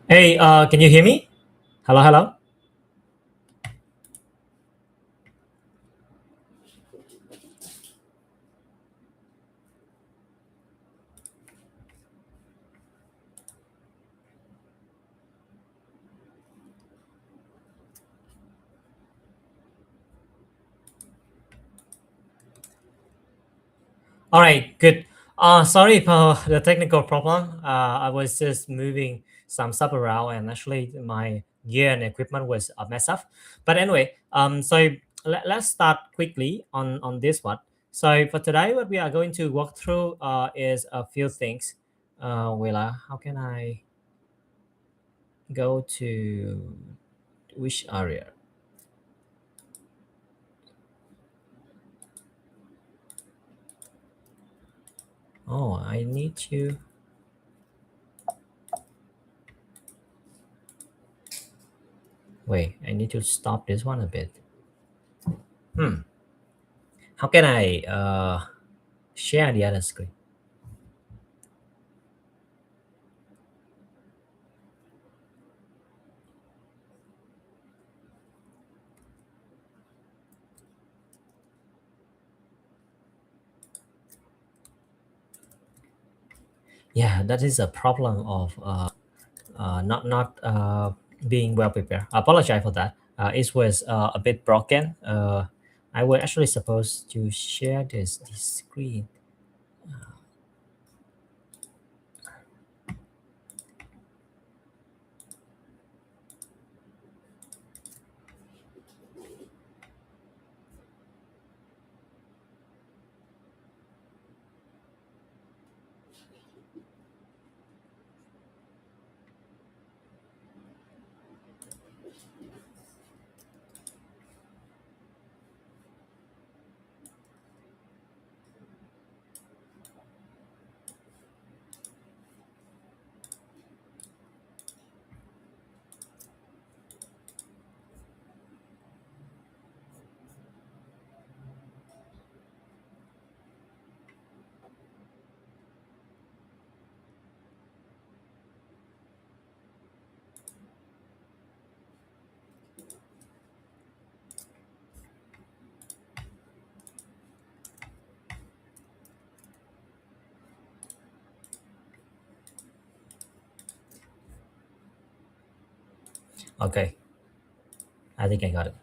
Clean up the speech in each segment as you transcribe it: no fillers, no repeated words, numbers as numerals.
Hey, can you hear me? Hello, hello. All right, good. Sorry for the technical problem. I was just moving some stuff around, and actually my gear and equipment was a mess up. But anyway, so let's start quickly on this one. So for today, what we are going to walk through is a few things. Willa, how can I go to which area? Oh, I need to. Wait, I need to stop this one a bit. How can I share the other screen? Yeah, that is a problem of not being well prepared. I apologize for that. It was a bit broken. I was actually supposed to share this screen. Okay, I think I got it.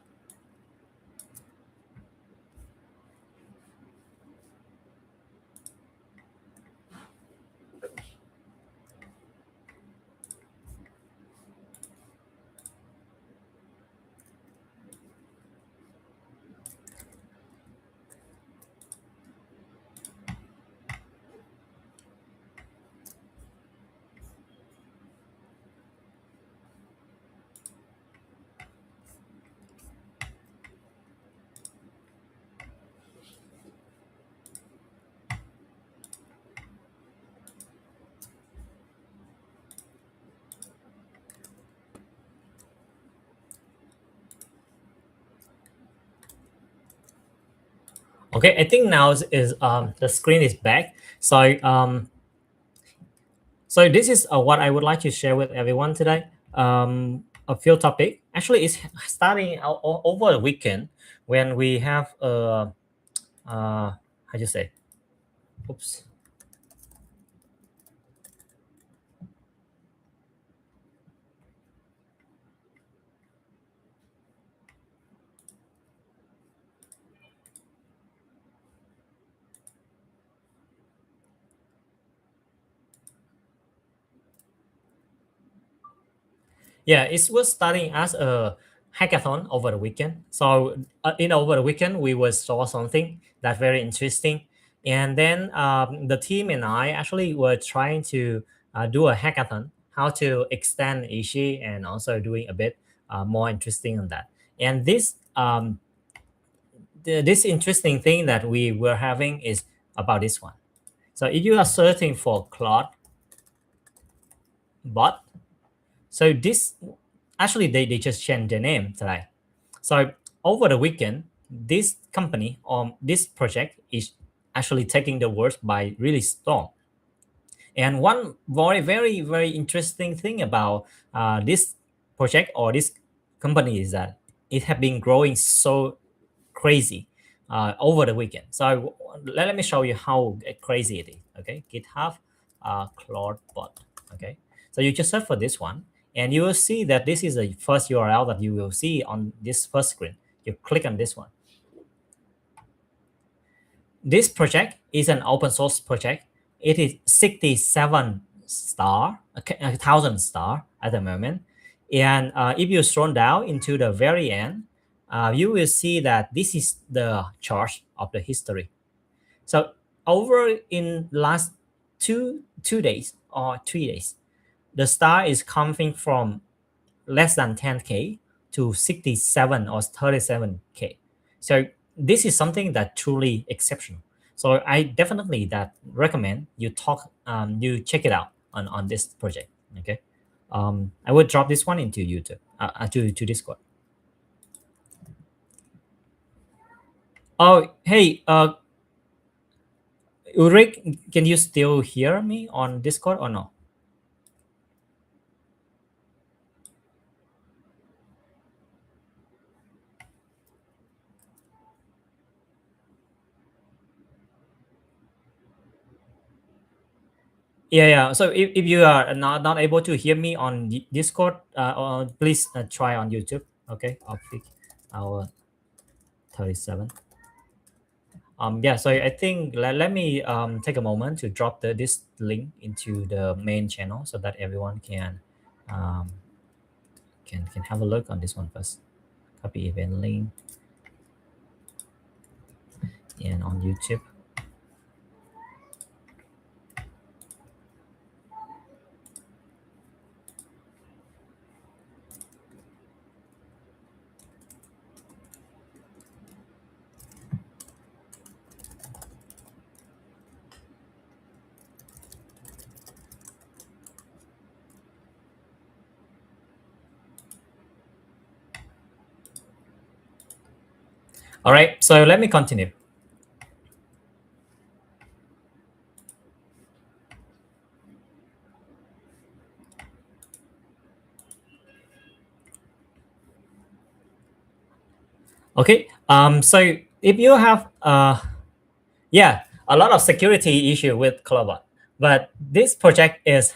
Okay, I think now is the screen is back. So this is what I would like to share with everyone today. A few topic. Actually, it's starting over the weekend when we have how do you say? Oops. Yeah, it was starting as a hackathon over the weekend. So in over the weekend, we was saw something that's very interesting, and then the team and I actually were trying to do a hackathon, how to extend Ishi, and also doing a bit more interesting on that. And this interesting thing that we were having is about this one. So if you are searching for Claude bot, so this actually they just changed the name today. So over the weekend, this company or this project is actually taking the world by really storm. And one very interesting thing about this project or this company is that it has been growing so crazy over the weekend. So let me show you how crazy it is. Okay, GitHub Claude bot. Okay, so you just search for this one, and you will see that this is the first URL that you will see on this first screen. You click on this one. This project is an open source project. It is 67 star, a thousand star at the moment. And if you scroll down into the very end, you will see that this is the chart of the history. So over in last two days or 3 days, the star is coming from less than 10K to 67 or 37K. So this is something that truly exceptional. So I definitely that recommend you you check it out on this project. Okay, I will drop this one into YouTube to Discord. Oh, hey, Ulrich, can you still hear me on Discord or no? Yeah. So if you are not able to hear me on Discord, please try on YouTube. Okay, I'll pick our 37. Yeah, so I think let me take a moment to drop this link into the main channel so that everyone um, can have a look on this one first. Copy event link and on YouTube. All right, so let me continue. Okay, so if you have yeah, a lot of security issue with Clover, but this project is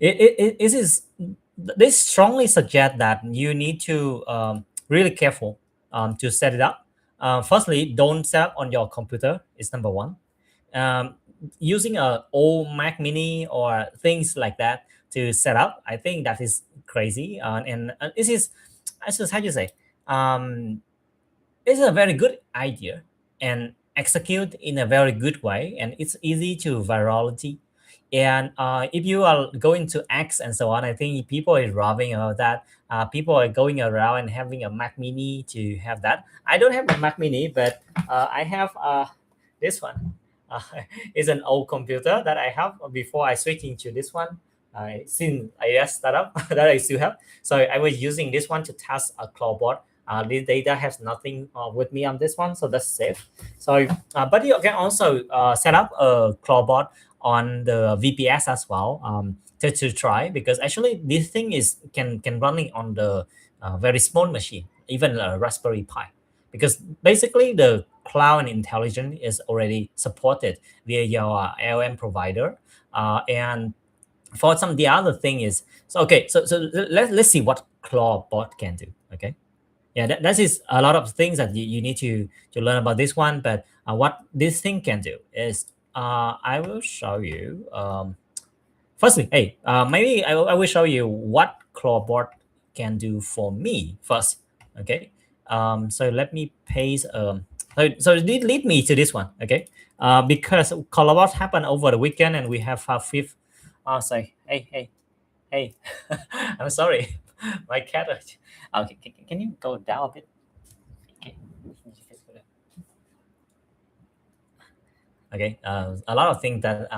it is this strongly suggest that you need to really careful to set it up. Firstly, don't set up on your computer is number one. um, Using a old Mac Mini or things like that to set up, I think that is crazy. And this is, I just how you say, um, it's a very good idea and execute in a very good way, and it's easy to virality. And if you are going to X and so on, I think people are raving about that. People are going around and having a Mac Mini to have that. I don't have a Mac Mini, but I have this one. Uh, it's an old computer that I have before I switched into this one. Since iOS startup that I still have, so I was using this one to test a cloud. This data has nothing with me on this one, so that's safe. So, but you can also set up a clawbot on the VPS as well to try, because actually this thing is can running on the very small machine, even a Raspberry Pi, because basically the cloud intelligence is already supported via your LM provider, and for some the other thing is so okay. So let's see what clawbot can do. Okay, yeah, that is a lot of things that you need to learn about this one, but what this thing can do is I will show you firstly. Hey, maybe I will show you what clawbot can do for me first. Okay, so let me paste so it lead me to this one. Okay, because clawbot happened over the weekend and we have our fifth. Say hey. I'm sorry. My cat. Okay, can you go down a bit? Okay. Okay, a lot of things that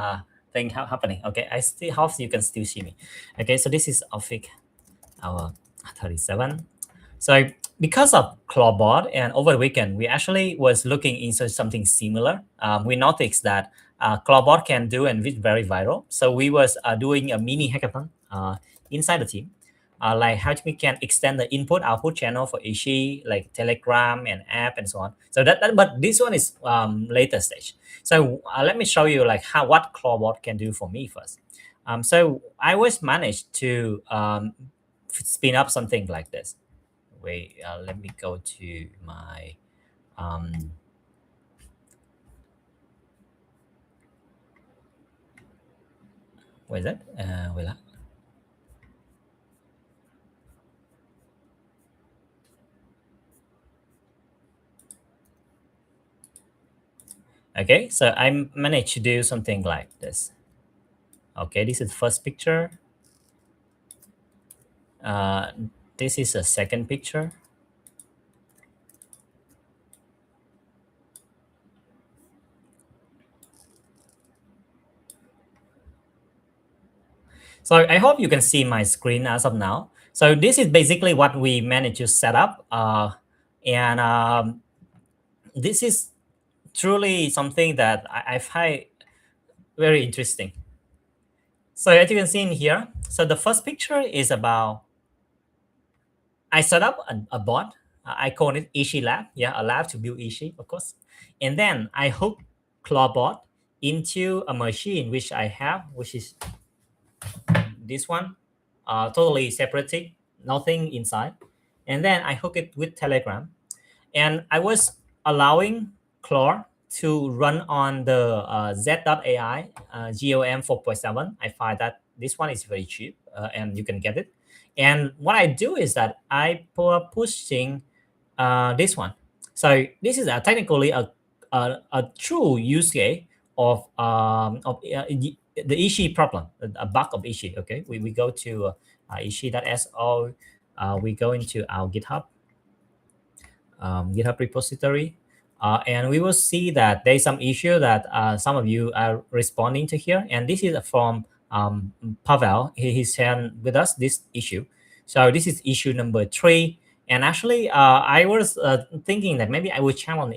thing happening. Okay, I still hope you can still see me. Okay, so this is Offic our 37. So because of Clawbot and over the weekend, we actually was looking into something similar. We noticed that Clawbot can do and it's very viral. So we was doing a mini hackathon inside the team. Like how we can extend the input output channel for Ishi, like Telegram and app and so on. So but this one is later stage. So let me show you like how what Clawbot can do for me first. So I was managed to spin up something like this. Wait, let me go to my um, what is that? Wait, okay, so I managed to do something like this. Okay, this is the first picture. Uh, this is a second picture. So I hope you can see my screen as of now. So this is basically what we managed to set up. And this is truly something that I find very interesting. So as you can see in here, so the first picture is about I set up a bot. I call it Ishi Lab. Yeah, a lab to build Ishi, of course. And then I hook Clawbot into a machine which I have, which is this one, totally separated, nothing inside. And then I hook it with Telegram. And I was allowing Claude to run on the Z.ai GOM 4.7. I find that this one is very cheap and you can get it. And what I do is that I pushing this one. So this is technically a true use case of the Ishi problem, a bug of Ishi. Okay, we go to Ishi.so, we go into our GitHub repository. And we will see that there's some issue that some of you are responding to here. And this is from Pavel. He shared with us this issue. So this is issue number 3. And actually, I was thinking that maybe I would challenge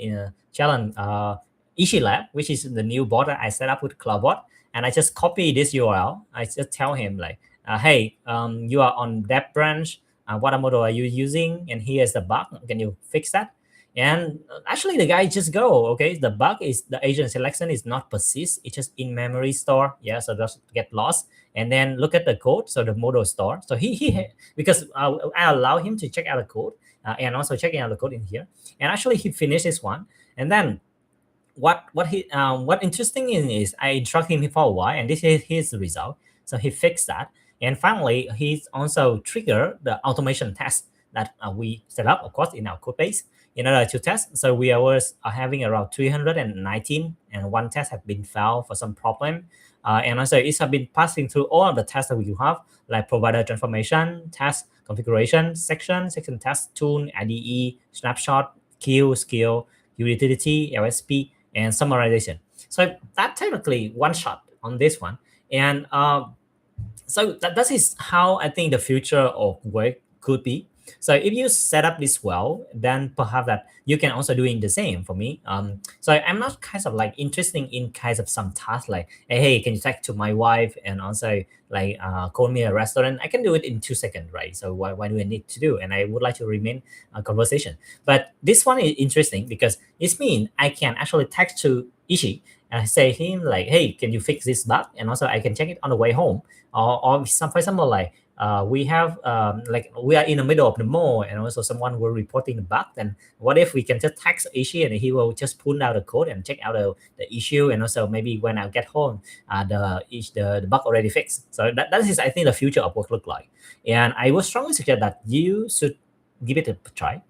Ishi Lab, which is the new bot that I set up with CloudBot. And I just copy this URL. I just tell him like, hey, you are on that branch, what model are you using, and here's the bug, can you fix that? And actually the guy just go, okay, the bug is the agent selection is not persist, it's just in memory store, yeah, so just get lost. And then look at the code, so the model store, so because I allow him to check out the code and also checking out the code in here, and actually he finished this one. And then what interesting is I instruct him for a while, and this is his result. So he fixed that, and finally he's also triggered the automation test that we set up, of course, in our code base in order to test. So we are having around 319, and one test has been failed for some problem. And also it's have been passing through all of the tests that we have, like provider transformation, test configuration, section test, tool, IDE, snapshot, queue, skill, utility, LSP, and summarization. So that technically one shot on this one. And so that is how I think the future of work could be. So if you set up this well, then perhaps that you can also doing the same for me. So I'm not kind of like interested in kinds of some tasks like, hey, can you text to my wife and also like call me a restaurant? I can do it in 2 seconds, right? So why do I need to do? And I would like to remain a conversation. But this one is interesting because it means I can actually text to Ishi and I say him like, hey, can you fix this bug? And also I can check it on the way home. Or some, for example, like we have like we are in the middle of the mall and also someone will reporting the bug, then what if we can just text issue and he will just pull out the code and check out the issue, and also maybe when I get home the bug already fixed. So that is I think the future of work look like, and I would strongly suggest that you should give it a try.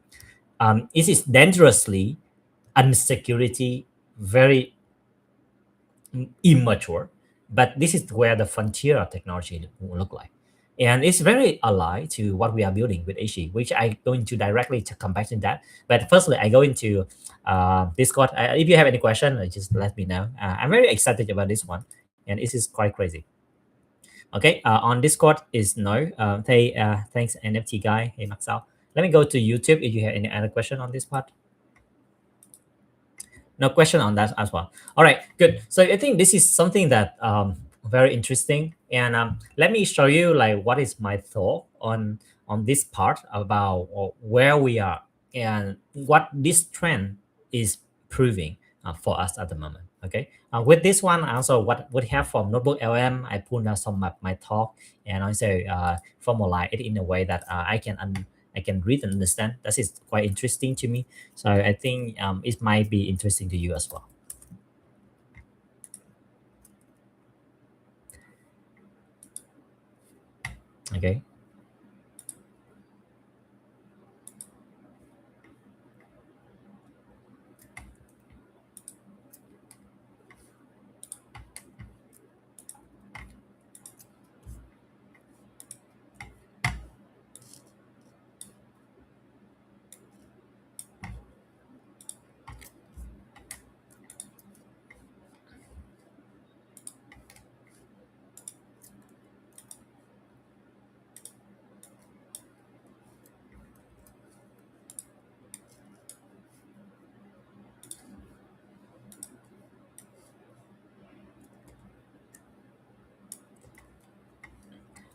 It is dangerously unsecurity, very immature, but this is where the frontier of technology will look like. and it's very aligned to what we are building with Ishi, which I going to directly to come back to that. But firstly, I go into Discord. If you have any question, just let me know. I'm very excited about this one, and this is quite crazy. Okay, on Discord is no. Thanks NFT guy. Hey Maxao. Let me go to YouTube if you have any other question on this part. No question on that as well. All right, good. So I think this is something that very interesting, and let me show you like what is my thought on this part about where we are and what this trend is proving for us at the moment. Okay, with this one, also what we have from Notebook LM, I put down some of my talk and also formalize it in a way that I can read and understand. That is quite interesting to me. So I think it might be interesting to you as well. Okay.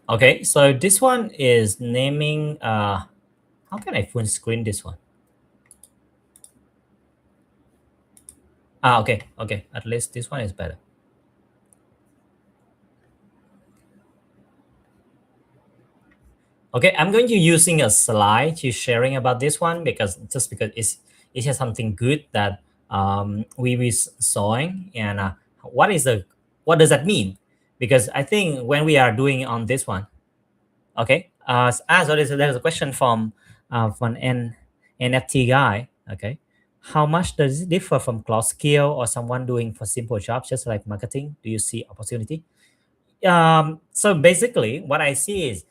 Okay. So this one is naming. How can I full screen this one? Okay. Okay. At least this one is better. Okay, I'm going to using a slide to sharing about this one because just because it has something good that we sawing and what is the what does that mean? Because I think when we are doing on this one, okay, so there's a question from NFT guy. Okay, how much does it differ from cloud skill or someone doing for simple jobs just like marketing? Do you see opportunity? So basically, what I see is.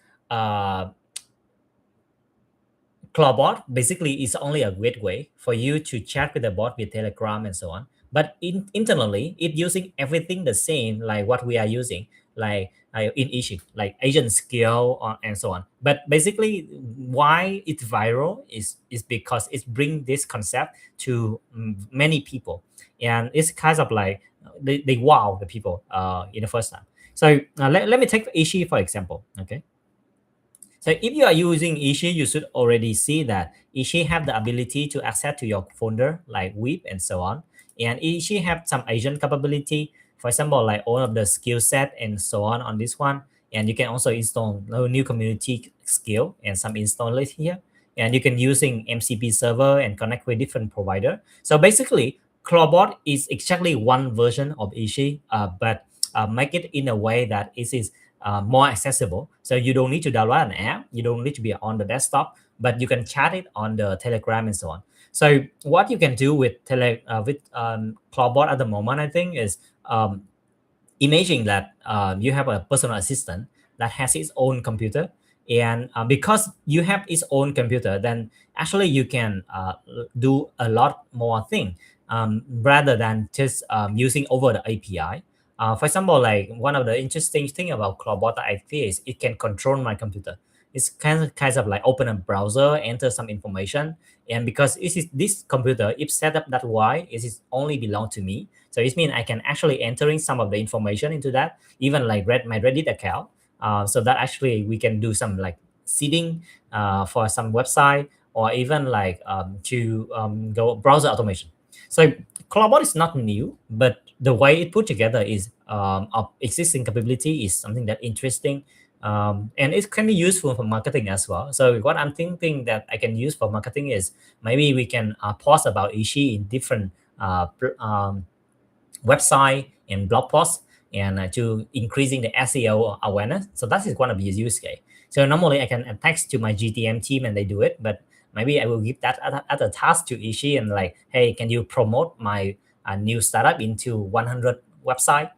Clawbot basically is only a gateway for you to chat with the bot with Telegram and so on. But internally, it using everything the same like what we are using, like in Ishi, like agent skill and so on. But basically, why it's viral is because it bring this concept to many people, and it's kind of like they wow the people in the first time. So let me take Ishi for example. Okay, so if you are using Ishi, you should already see that Ishi have the ability to access to your folder like whip and so on. And Ishi have some agent capability, for example, like all of the skill set and so on this one. And you can also install a new community skill and some install it here. And you can using MCP server and connect with different provider. So basically, Clawbot is exactly one version of Ishi, but make it in a way that it is more accessible. So you don't need to download an app. You don't need to be on the desktop, but you can chat it on the Telegram and so on. So what you can do with Clawbot at the moment, I think, is imagine that you have a personal assistant that has its own computer, and because you have its own computer, then actually you can do a lot more thing rather than just using over the API. For example, like one of the interesting thing about Clawbot that I feel is it can control my computer. It's kind of like open a browser, enter some information, and because this computer, if set up that way, it is only belong to me. So it means I can actually entering some of the information into that, even like my Reddit account. So that actually we can do some like seeding for some website or even like to go browser automation. So Clawbot is not new, but the way it put together is of existing capability is something that interesting. And it can be useful for marketing as well. So what I'm thinking that I can use for marketing is maybe we can post about Ishi in different website and blog posts and to increasing the SEO awareness. So that is one of the use case. So normally I can text to my GTM team and they do it, but maybe I will give that as a task to Ishi and like, hey, can you promote my new startup into 100 website?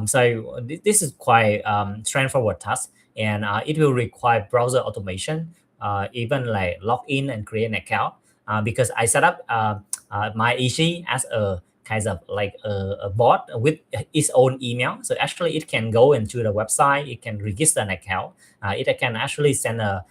So this is quite straightforward task. and it will require browser automation, even like log in and create an account. Because I set up my Ishi as a kind of like a bot with its own email. So actually, it can go into the website, it can register an account, it can actually send a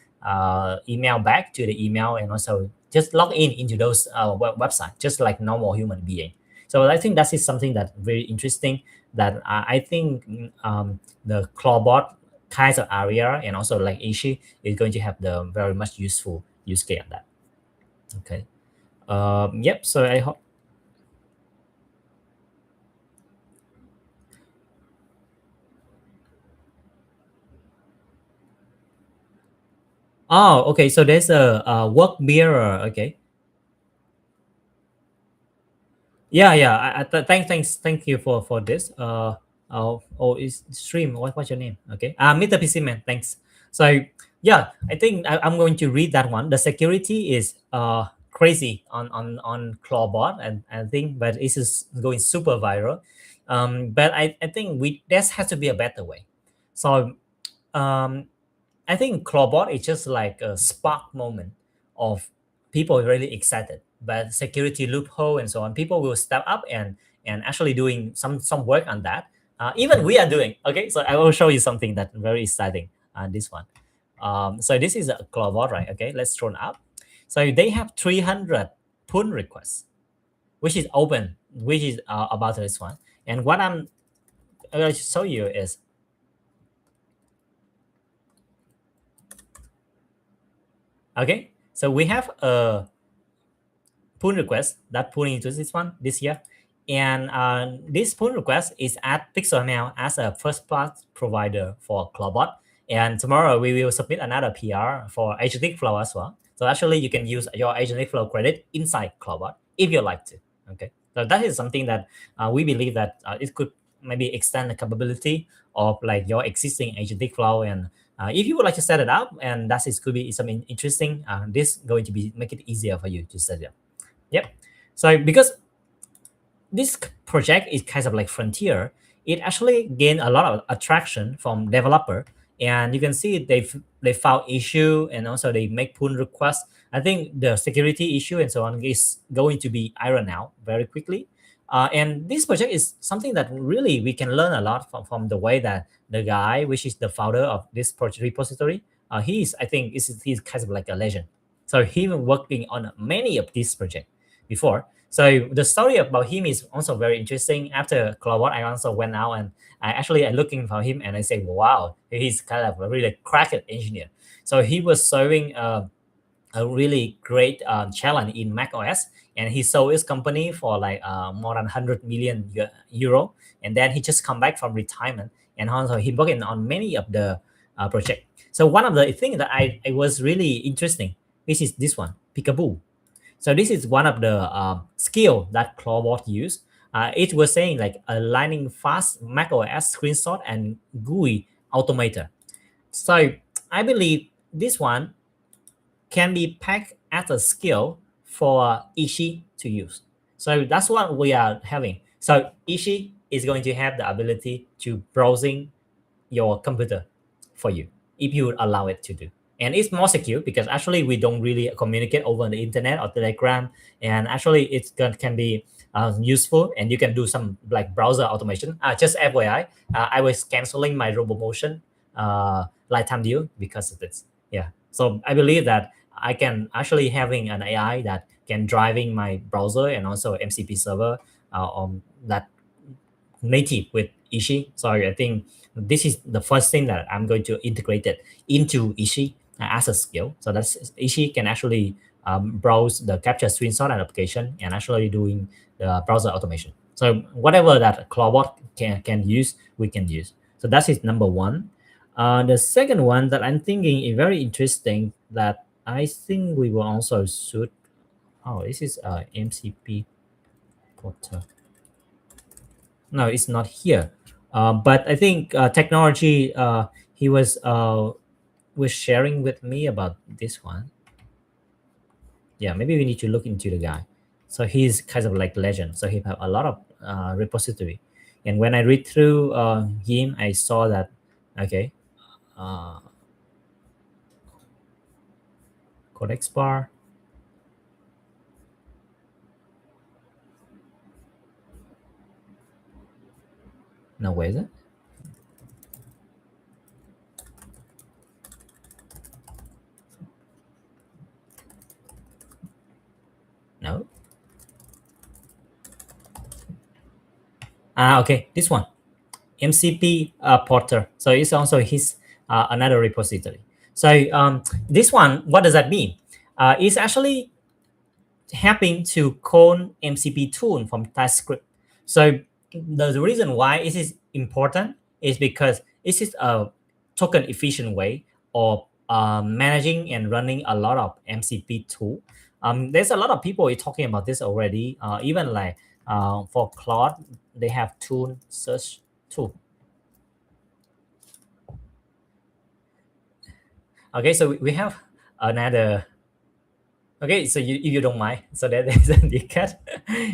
email back to the email, and also just log in into those website, just like normal human being. So I think that is something that very interesting, that I think the Clawbot kinds of area and also like Ishi is going to have the very much useful use case on that. Okay. Yep. So I hope. Oh, okay. So there's a work mirror. Okay. Yeah, yeah. Thank you for this. Is stream. What's your name? Okay. Mr. PC Man. Thanks. So yeah, I think I'm going to read that one. The security is crazy on Clawbot, and I think, but it is going super viral. But I think we there has to be a better way. So um, I think Clawbot is just like a spark moment of people really excited, but security loophole and so on. People will step up and actually doing some work on that. Even we are doing. Okay, so I will show you something that very exciting. This one. So this is a Clawbot, right? Okay, let's scroll up. So they have 300 pull requests, which is open, which is about this one. And what I'm going to show you is, okay, so we have a pull request that pulling into this one this here. And this pull request is at PixelML as a first class provider for Cloudbot. And tomorrow we will submit another PR for AgenticFlow as well. So actually you can use your AgenticFlow credit inside Cloudbot if you like to. Okay. So that is something that we believe that it could maybe extend the capability of like your existing AgenticFlow. And if you would like to set it up, and that is could be something interesting, this going to be make it easier for you to set it up. Yep. So because this project is kind of like frontier, it actually gained a lot of attraction from developer, and you can see they found issue and also they make pull requests. I think the security issue and so on is going to be ironed out very quickly. And this project is something that really we can learn a lot from the way that the guy, which is the founder of this project repository, he's I think he's kind of like a legend. So he been working on many of these projects before. So the story about him is also very interesting. After Claude, I also went out and I actually am looking for him, and I say, wow, he's kind of a really cracked engineer. So he was serving a really great challenge in Mac OS, and he sold his company for like more than 100 million euro, and then he just come back from retirement, and also he working on many of the project. So one of the things that I was really interesting, which is this one, Peekaboo. So this is one of the skill that Clawbot use. It was saying like aligning fast macOS screenshot and GUI automator. So I believe this one can be packed as a skill for Ishi to use. So that's what we are having. So Ishi is going to have the ability to browsing your computer for you if you allow it to do. And it's more secure because actually we don't really communicate over the internet or Telegram, and actually can be useful, and you can do some like browser automation. Just FYI, I was canceling my RoboMotion lifetime deal because of this. Yeah, so I believe that I can actually having an AI that can driving my browser and also MCP server on that native with Ishi. So I think this is the first thing that I'm going to integrate it into Ishi as a skill. So that's Ishi can actually browse the capture screenshot application and actually doing the browser automation. So whatever that Clawbot can use, we can use. So that is number one. The second one that I'm thinking is very interesting that I think we will also should. Oh, this is MCP portal. No, it's not here. But I think technology. He was sharing with me about this one. Yeah, maybe we need to look into the guy. So he's kind of like legend. So he have a lot of repository, and when I read through him, I saw that okay, uh, codex bar. No, where is it? No. Okay, this one. MCP Porter. So it's also his another repository. So this one, what does that mean? It's actually helping to clone MCP tool from TypeScript. So the reason why it is important is because this is a token efficient way of managing and running a lot of MCP tool. There's a lot of people talking about this already. Even like for Claude, they have tool search tool. Okay, so we have another. Okay, so if you don't mind, so that is the cut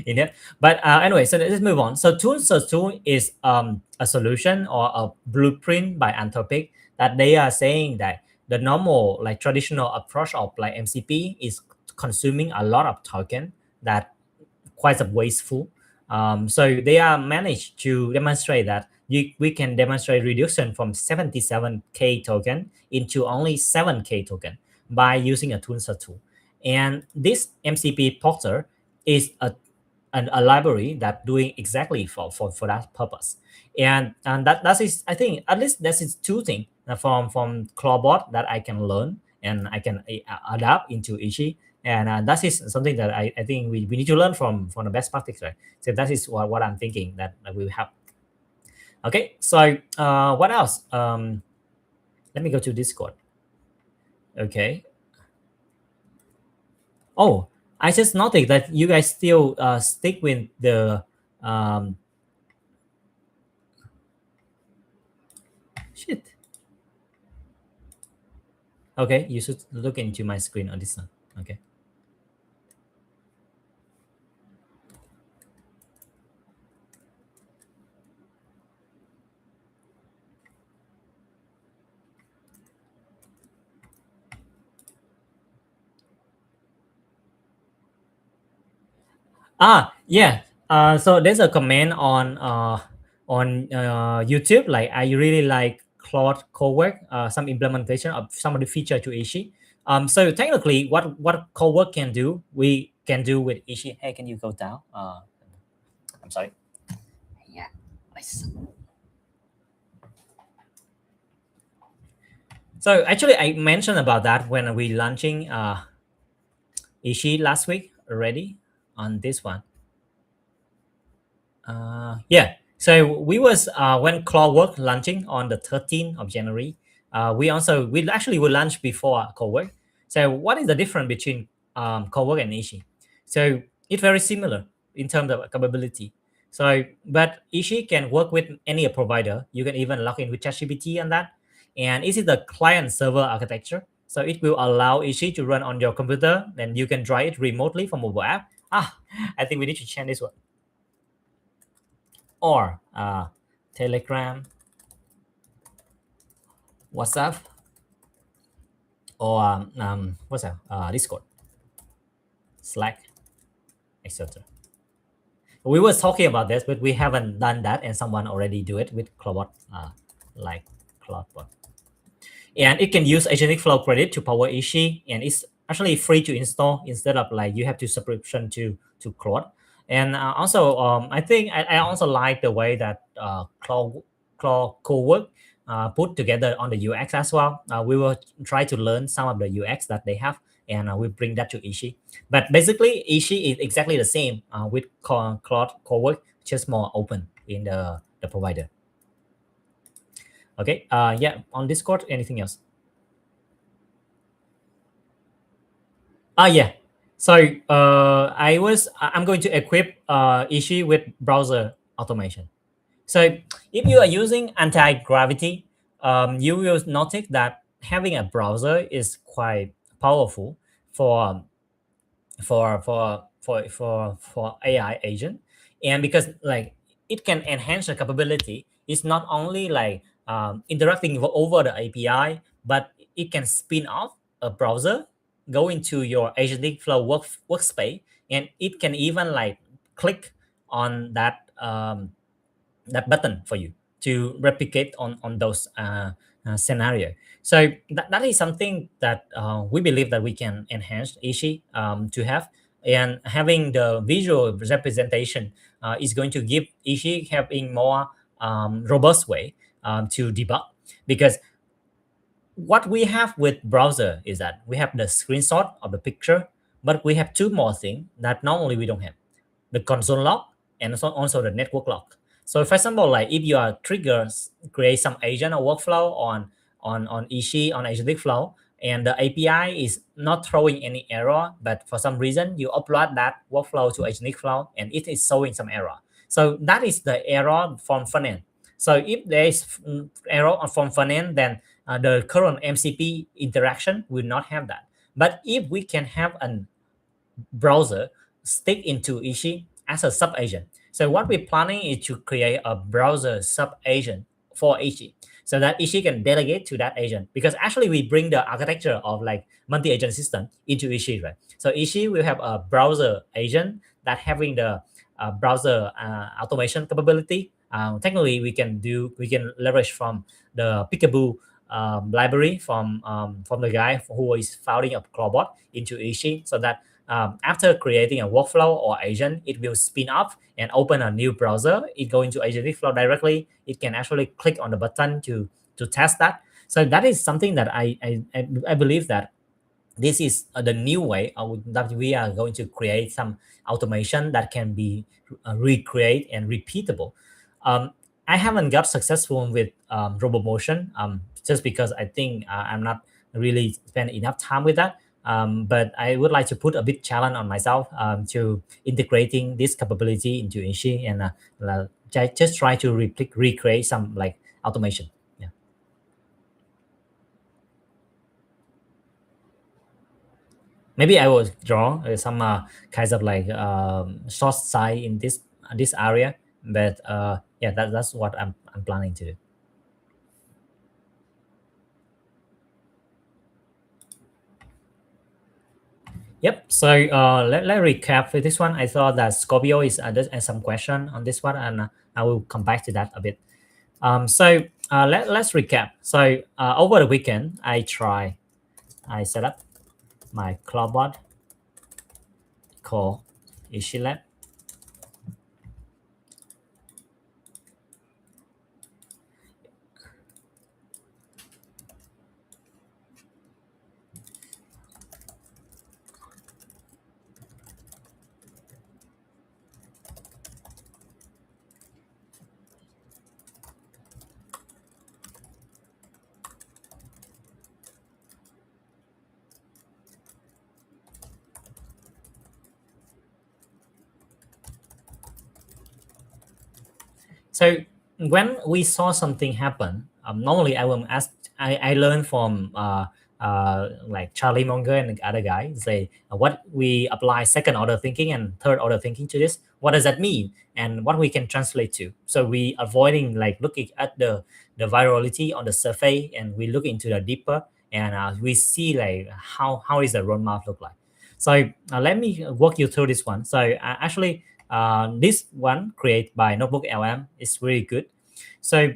in it. But anyway, so let's move on. So tool search tool is a solution or a blueprint by Anthropic that they are saying that the normal like traditional approach of like MCP is consuming a lot of token that quite wasteful. So they are managed to demonstrate that we can demonstrate reduction from 77k token into only 7k token by using a tool search tool. And this MCP Porter is a library that doing exactly for that purpose. And that is, I think, at least that is two things from Clawbot that I can learn and I can adapt into Ichi. And that is something that I think we need to learn from the best practice, right? So that is what I'm thinking that we will have. Okay, so what else? Let me go to Discord. Okay. Oh, I just noticed that you guys still stick with the shit. Okay, you should look into my screen on this one. Okay. Yeah. So there's a comment on YouTube. Like I really like Claude Cowork, some implementation of some of the feature to Ishi. So technically, what Cowork can do, we can do with Ishi. Hey, can you go down? I'm sorry. Yeah. Nice. So actually, I mentioned about that when we launching Ishi last week already on this one. Yeah. So we was when Clockwork launching on the 13th of January. We actually will launch before Clockwork. So what is the difference between Clockwork and Ishi? So it's very similar in terms of capability. So but Ishi can work with any provider. You can even log in with ChatGPT and that. And this is the client server architecture. So it will allow Ishi to run on your computer. Then you can drive it remotely from mobile app. I think we need to change this one or Telegram, WhatsApp, or what's that? Discord, Slack, etc. We were talking about this, but we haven't done that, and someone already do it with Cloudbot, like Cloudbot. And it can use AgenticFlow credit to power Ishi, and it's actually free to install instead of like you have to subscription to Claude. And also, I think I also like the way that Claude Cowork put together on the UX as well. We will try to learn some of the UX that they have, and we bring that to Ishi. But basically, Ishi is exactly the same with Claude Cowork, just more open in the provider. Okay. Yeah. On Discord, anything else? Yeah. So I'm going to equip Ishi with browser automation. So if you are using anti-gravity, you will notice that having a browser is quite powerful for for AI agent, and because like it can enhance the capability. It's not only like interacting over the API, but it can spin off a browser, go into your AgenticFlow workspace, and it can even like click on that button for you to replicate on those scenario. So that is something that we believe that we can enhance Ishi to have, and having the visual representation is going to give Ishi having more robust way to debug, because what we have with browser is that we have the screenshot of the picture, but we have two more things that normally we don't have: the console log and also the network log. So for example, like if you are triggers create some agent or workflow on Ishi on Agentic Flow, and the API is not throwing any error, but for some reason you upload that workflow to Agentic Flow and it is showing some error. So that is the error from front end. So if there is error from front end, then the current MCP interaction will not have that. But if we can have an browser stick into Ishi as a sub agent. So what we're planning is to create a browser sub agent for Ishi, so that Ishi can delegate to that agent. Because actually we bring the architecture of like multi-agent system into Ishi, right? So Ishi will have a browser agent that having the browser automation capability. Technically, we can leverage from the Peekaboo library from the guy who is founding of Clawbot into Ishi, so that after creating a workflow or agent, it will spin off and open a new browser. It go into AgenticFlow directly. It can actually click on the button to test that. So that is something that I believe that this is the new way that we are going to create some automation that can be recreate and repeatable. Um, I haven't got successful with RoboMotion just because I think I'm not really spend enough time with that. But I would like to put a bit challenge on myself to integrating this capability into Ishi, and just try to recreate some like automation. Yeah. Maybe I will draw some kinds of like short side in this area, but yeah, that's what I'm planning to do. Yep. So let recap for this one. I thought that Scorpio is there's some question on this one, and I will come back to that a bit. So let's recap. So over the weekend, I set up my cloud bot called Ishilab. So when we saw something happen, normally I will ask. I learned from like Charlie Munger and the other guy say what we apply second order thinking and third order thinking to this. What does that mean, and what we can translate to? So we avoiding like looking at the virality on the surface, and we look into the deeper, and we see like how is the roadmap look like. So let me walk you through this one. So actually this one created by Notebook LM is really good. So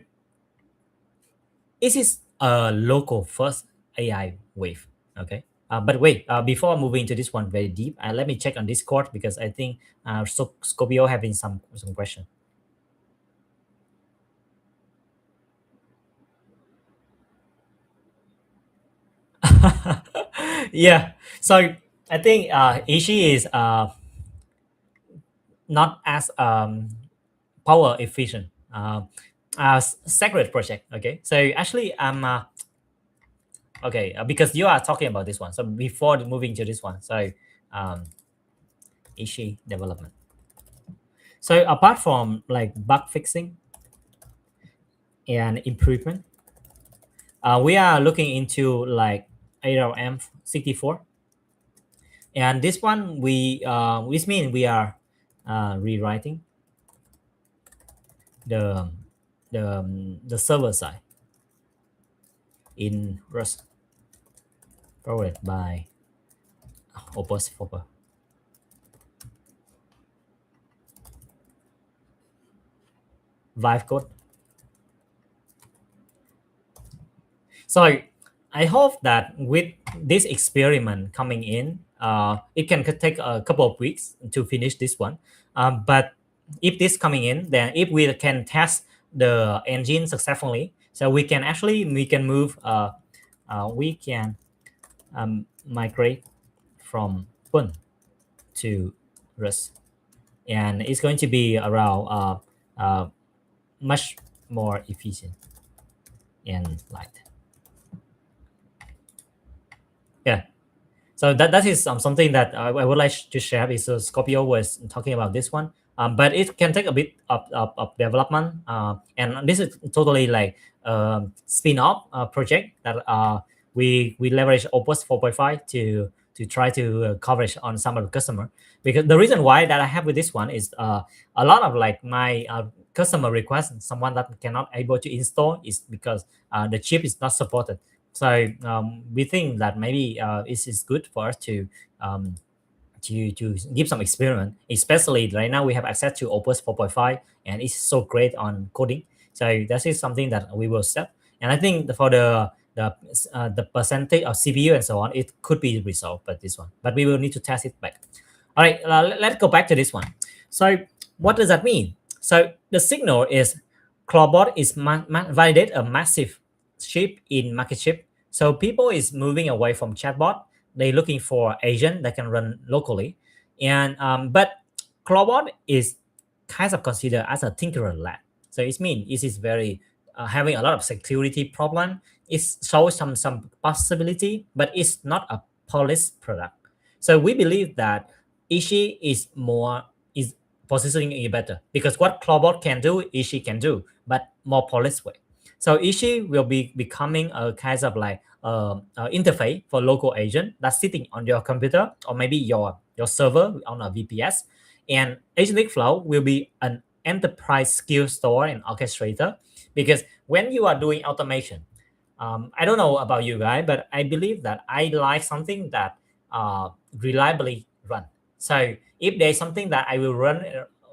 this is a local first AI wave. Okay. But wait, before moving to this one very deep, let me check on Discord because I think Scorpio having some question. Yeah. So I think Ishi is not as power efficient as Sacred project. Okay. So actually, I'm okay, because you are talking about this one. So before moving to this one, so um, Ishi development. So apart from like bug fixing and improvement, we are looking into like ARM 64, and this one which means we are rewriting the the server side. in Rust, powered by Opus 4. Vibe code. So I hope that with this experiment coming in, it can take a couple of weeks to finish this one. But if this coming in, then if we can test the engine successfully, so we can move, we can migrate from Pun to Rust, and it's going to be around much more efficient and light. Yeah. So that is something that I would like to share because Scorpio was talking about this one. But it can take a bit of development. And this is totally like spin-off project that we leverage Opus 4.5 to try to coverage on some of the customer. Because the reason why that I have with this one is a lot of like my customer requests, someone that cannot able to install is because the chip is not supported. So we think that maybe it is good for us um, to give some experiment. Especially right now we have access to Opus 4.5 and it's so great on coding. So that is something that we will set. And I think for the percentage of CPU and so on, it could be resolved by this one. But we will need to test it back. All right, let's go back to this one. So what does that mean? So the signal is Clawbot is validate a massive shift in market shift. So people is moving away from chatbot. They're looking for agent that can run locally, and but Clawbot is kind of considered as a tinkerer lab. So it means it is very having a lot of security problem. It shows some possibility, but it's not a polished product. So we believe that Ishi is positioning it better because what Clawbot can do, Ishi can do, but more polished way. So Ishi will be becoming a kind of like interface for local agent that's sitting on your computer or maybe your server on a VPS. And AgenticFlow will be an enterprise skill store and orchestrator because when you are doing automation, I don't know about you guys, but I believe that I like something that reliably run. So if there's something that I will run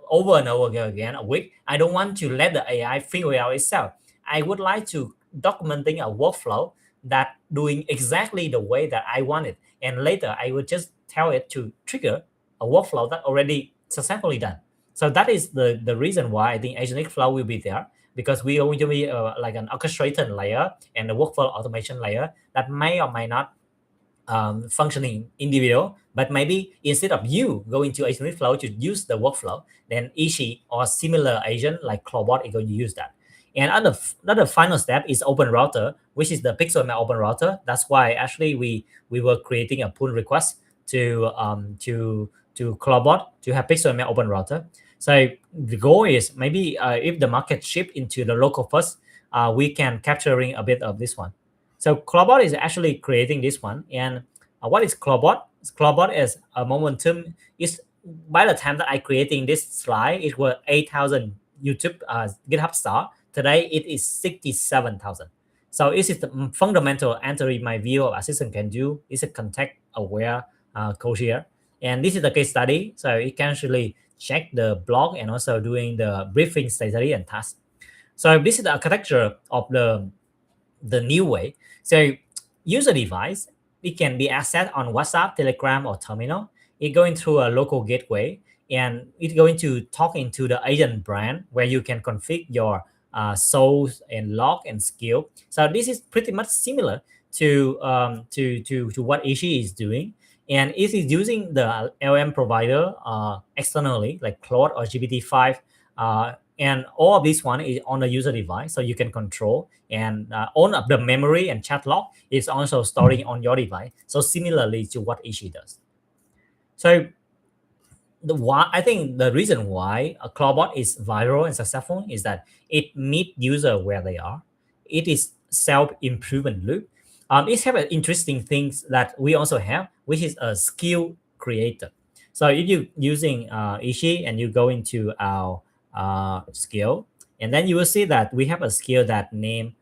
over and over again a week, I don't want to let the AI figure it out itself. I would like to documenting a workflow that doing exactly the way that I want it. And later I would just tell it to trigger a workflow that already successfully done. So that is the reason why I think Agentic Flow will be there because we are going to be like an orchestration layer and the workflow automation layer that may or may not functioning individual, but maybe instead of you going to Agentic Flow to use the workflow, then Ishi or similar agent like Clawbot is going to use that. And another final step is Open Router, which is the PixelML Open Router. That's why actually we were creating a pull request to Clawbot to have PixelML Open Router. So the goal is maybe if the market shift into the local first, we can capturing a bit of this one. So Clawbot is actually creating this one. And what is Clawbot? Clawbot is a momentum. Is by the time that I creating this slide, it was 8,000 YouTube GitHub star. Today it is 67,000. So it is the fundamental entry my view of assistant can do. It's a context aware code here. And this is the case study. So it can actually check the blog and also doing the briefing study and task. So this is the architecture of the new way. So user device, it can be accessed on WhatsApp, Telegram, or Terminal. It's going through a local gateway, and it's going to talk into the agent brand where you can configure your source and log and skill. So this is pretty much similar to what Ishi is doing. And it is using the LM provider externally, like Claude or GPT-5. And all of this one is on the user device, so you can control. And all of the memory and chat log is also storing on your device. So similarly to what Ishi does. So I think the reason why a Clawbot is viral and successful is that it meet user where they are. It is self-improvement loop. It have interesting things that we also have, which is a skill creator. So if you using Ishi and you go into our skill, and then you will see that we have a skill that name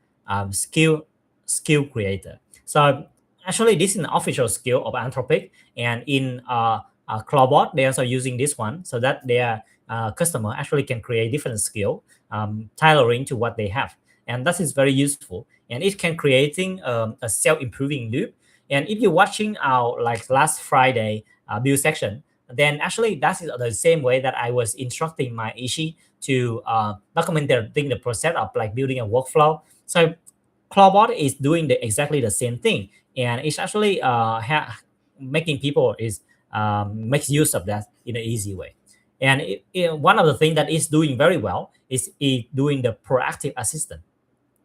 skill skill creator. So actually, this is an official skill of Anthropic, and in Clawbot, they're also using this one so that their customer actually can create different skill tailoring to what they have, and that is very useful. And it can creating a self-improving loop. And if you're watching our like last Friday build section, then actually that is the same way that I was instructing my Ishi to document the process of like building a workflow. So Clawbot is doing exactly the same thing, and it's actually making people is makes use of that in an easy way. And one of the things that is doing very well is doing the proactive assistant.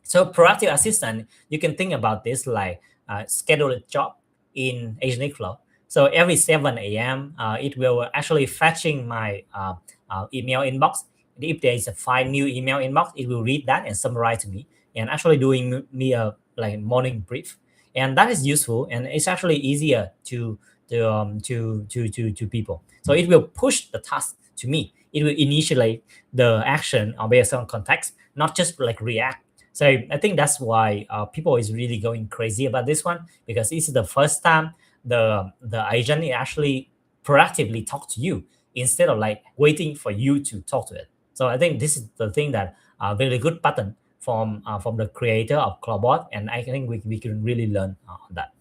So proactive assistant, you can think about this like schedule a job in AgenticFlow. So every 7 a.m., it will actually fetching my email inbox. If there is a five new email inbox, it will read that and summarize to me, and actually doing me a like morning brief. And that is useful, and it's actually easier to people. So it will push the task to me. It will initiate the action based on context, not just like react. So I think that's why people is really going crazy about this one, because this is the first time the agent actually proactively talk to you instead of like waiting for you to talk to it. So I think this is the thing that very good pattern from the creator of Clawbot, and I think we can really learn on that.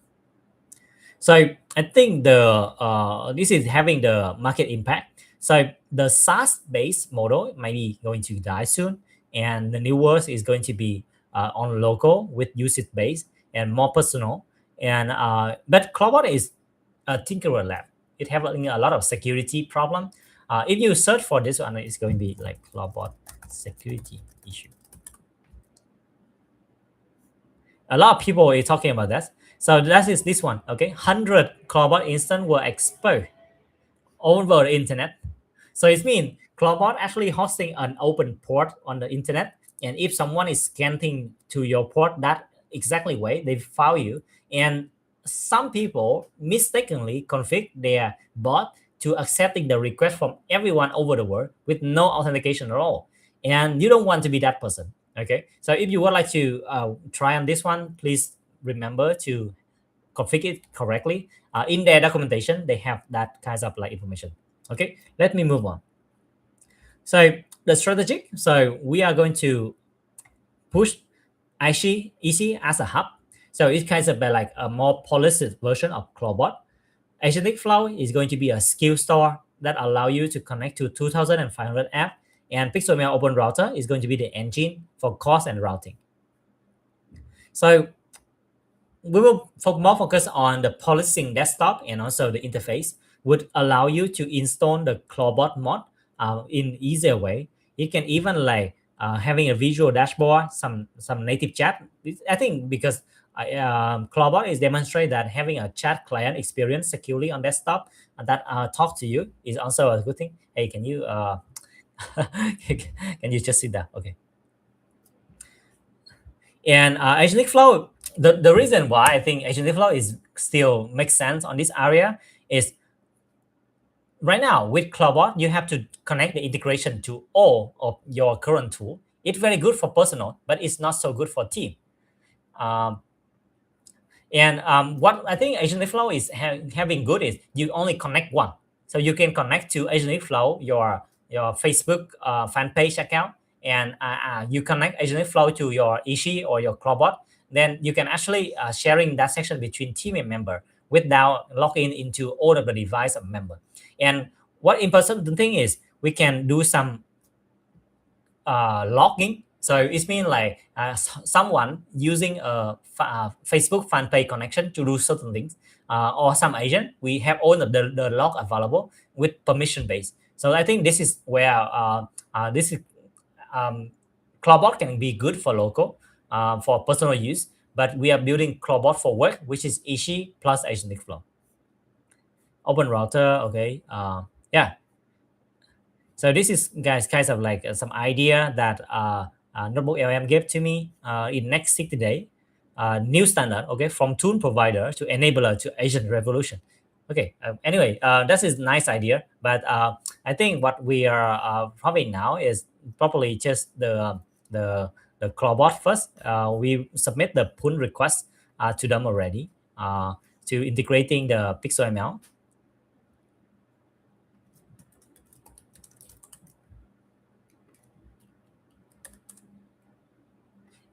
So I think this is having the market impact. So the SaaS based model might be going to die soon, and the new world is going to be on local with usage based and more personal. And but Cloudbot is a tinkerer lab. It having a lot of security problem. If you search for this one, it's going to be like Cloudbot security issue. A lot of people are talking about that. So that is this one. Okay, 100 Cloudbot instance were exposed over the internet. So it means Cloudbot actually hosting an open port on the internet, and if someone is scanning to your port that exactly way, they found you. And some people mistakenly config their bot to accepting the request from everyone over the world with no authentication at all. And you don't want to be that person. Okay, so if you would like to try on this one, please remember to configure it correctly. In their documentation, they have that kinds of like information. Okay, let me move on. So the strategic. So we are going to push Ishi as a hub. So it's kind of like a more polished version of Clawbot. AgenticFlow is going to be a skill store that allow you to connect to 2,500 apps, and Pixelmail Open Router is going to be the engine for cost and routing. So we will more focus on the policing desktop, and also the interface would allow you to install the Clawbot mod in easier way. It can even like having a visual dashboard, some native chat. I think because Clawbot is demonstrate that having a chat client experience securely on desktop that talk to you is also a good thing. Hey, can you can you just sit down? Okay. And AgenticFlow, the reason why I think AgenticFlow is still makes sense on this area is right now with Cloudbot, you have to connect the integration to all of your current tool. It's very good for personal, but it's not so good for team. Um, and what I think AgenticFlow is having good is you only connect one. So you can connect to AgenticFlow your Facebook fan page account, and you connect AgenticFlow to your Ishi or your Clawbot. Then you can actually sharing that section between team and member without logging into all of the device of member. And what important thing is we can do some logging. So it means like someone using a Facebook fan page connection to do certain things, or some agent. We have all of the log available with permission based. So I think this is where this is Clawbot can be good for local, for personal use, but we are building Clawbot for work, which is Ishi plus AgenticFlow. Open router, okay. Yeah, so this is guys kind of like some idea that Notebook LM gave to me in next 60 days. New standard, okay, from tool provider to enabler to agent revolution. Okay, anyway, that is nice idea, but I think what we are having now is probably just the the Clawbot first. We submit the pull request to them already to integrating the Pixel ML.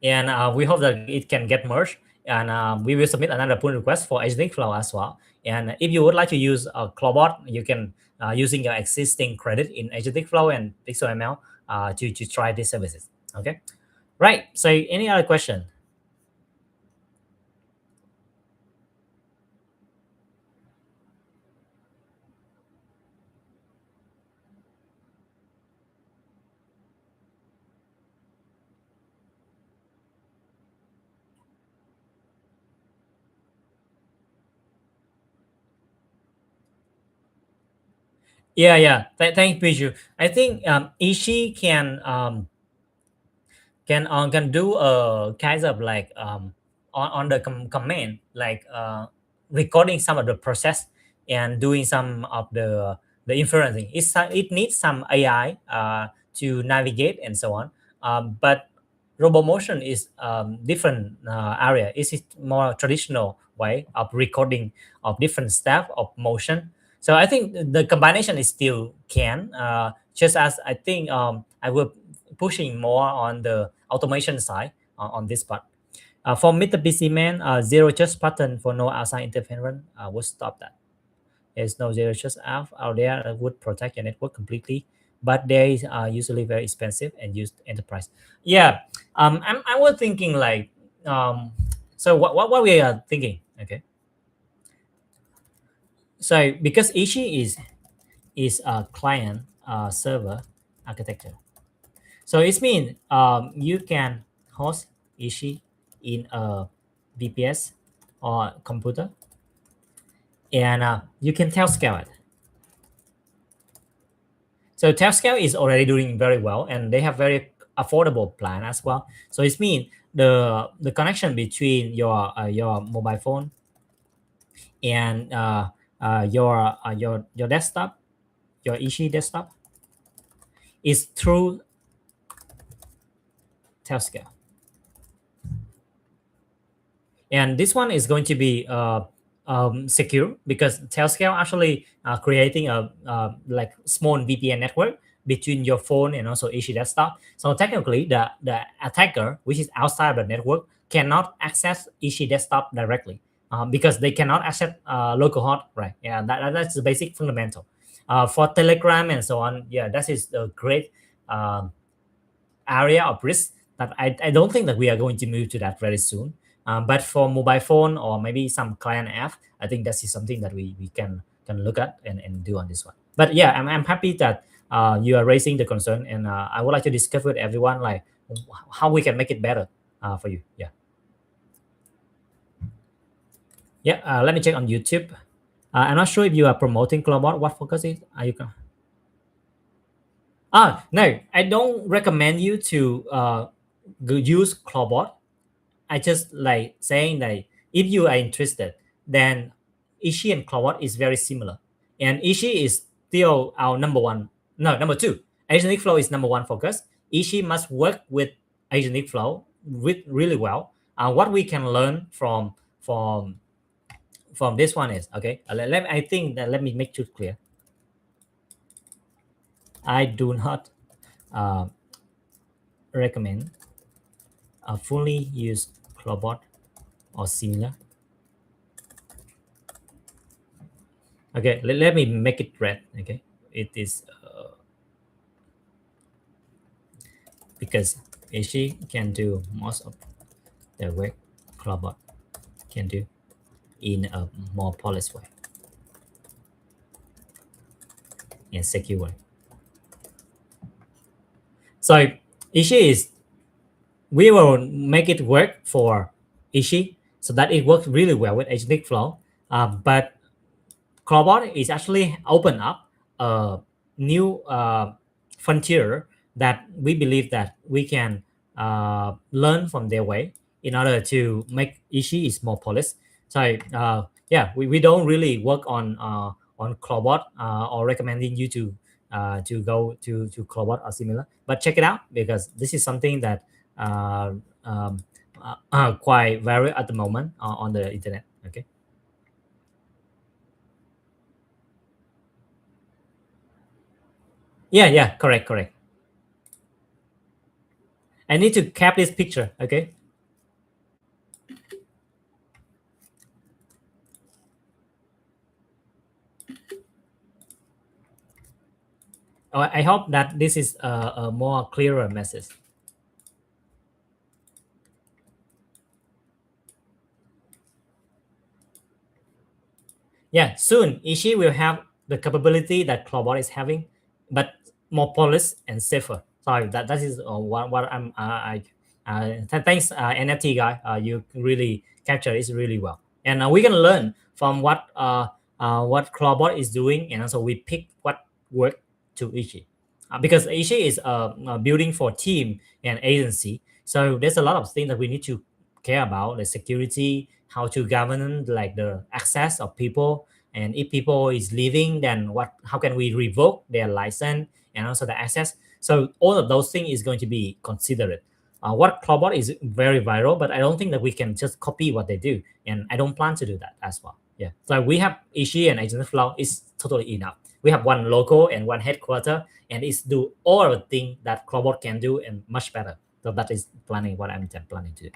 And we hope that it can get merged. And we will submit another pull request for AgenticFlow as well. And if you would like to use a Clawbot, you can using your existing credit in AgenticFlow and Pixel ML to try these services. Okay, right. So any other question? Yeah, yeah. Thank you. I think Ishi can do a kind of like on the command like recording some of the process and doing some of the inferencing. It needs some AI to navigate and so on. But RoboMotion is different area. It's more traditional way of recording of different steps of motion. So I think the combination is still can. Just as I think I will pushing more on the automation side on this part. For Mr. PC Man, zero trust pattern for no outside interference would stop that. There's no zero trust app out there that would protect your network completely, but they are usually very expensive and used enterprise. Yeah, I was thinking like, so what we are thinking? Okay, so because Ishi is a client server architecture. So it means you can host Ishi in a VPS or computer, and you can scale it. So scale is already doing very well, and they have very affordable plan as well. So it means the connection between your mobile phone and your desktop, your Ishi desktop, is through scale. And this one is going to be secure because Telescale actually creating a like small VPN network between your phone and also Ishi desktop. So technically, the attacker, which is outside the network, cannot access Ishi desktop directly because they cannot access localhost, right? Yeah, that's the basic fundamental. For Telegram and so on, yeah, that is a great area of risk that I don't think that we are going to move to that very soon. But for mobile phone or maybe some client app, I think that is something that we can look at and do on this one. But yeah, I'm happy that you are raising the concern, and I would like to discuss with everyone like how we can make it better for you. Yeah, yeah. Let me check on YouTube. I'm not sure if you are promoting Global. What focus is? Are you? No, I don't recommend you to use Clawbot. I just like saying that if you are interested, then Ishi and Clawbot is very similar. And Ishi is still our number one, no, number two. Agentic Flow is number one focus. Ishi must work with Agentic Flow with really well. What we can learn from this one is okay. I think that let me make it clear. I do not uh, recommend a fully used Clawbot or similar. Okay, let me make it red. Okay, it is because Ishi can do most of the work Clawbot can do in a more polished way and secure way. So Ishi is we will make it work for Ishi so that it works really well with Agentic Flow. But Clawbot is actually open up a new frontier that we believe that we can learn from their way in order to make Ishi is more polished. So yeah, we don't really work on Clawbot or recommending you to go to Clawbot or similar, but check it out because this is something that uh, um, quite vary at the moment on the internet. Okay. Yeah, yeah, correct, correct. I need to cap this picture. Okay. I hope that this is a more clearer message. Yeah, soon Ishi will have the capability that Clawbot is having, but more polished and safer. Sorry, that is what I'm. Thanks, NFT guy. You really capture it really well, and we can learn from what Clawbot is doing, and also we pick what work to Ishi, because Ishi is building for team and agency. So there's a lot of things that we need to care about, like security, how to govern like the access of people, and if people is leaving, then what, how can we revoke their license and also the access. So all of those things is going to be considered. What Clobot is very viral, but I don't think that we can just copy what they do, and I don't plan to do that as well. Yeah, so we have Ishi and AgenticFlow is totally enough. We have one logo and one headquarter, and it's do all of the things that Clobot can do and much better. So that is planning what I'm planning to do.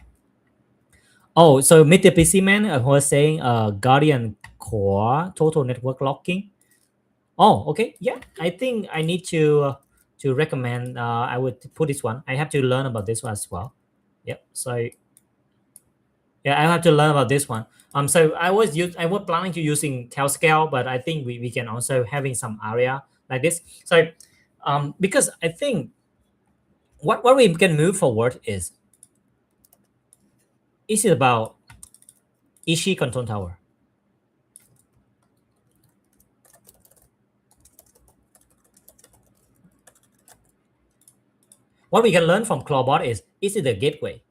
Oh, so Mr. PC Man was saying Guardian Core Total Network Locking. Oh, okay. Yeah, I think I need to recommend. I would put this one. I have to learn about this one as well. Yep. So yeah, I have to learn about this one. So I was planning to using Scale, but I think we can also having some area like this. So because I think what we can move forward is it about Ishi Control Tower. What we can learn from Clawbot is it a gateway?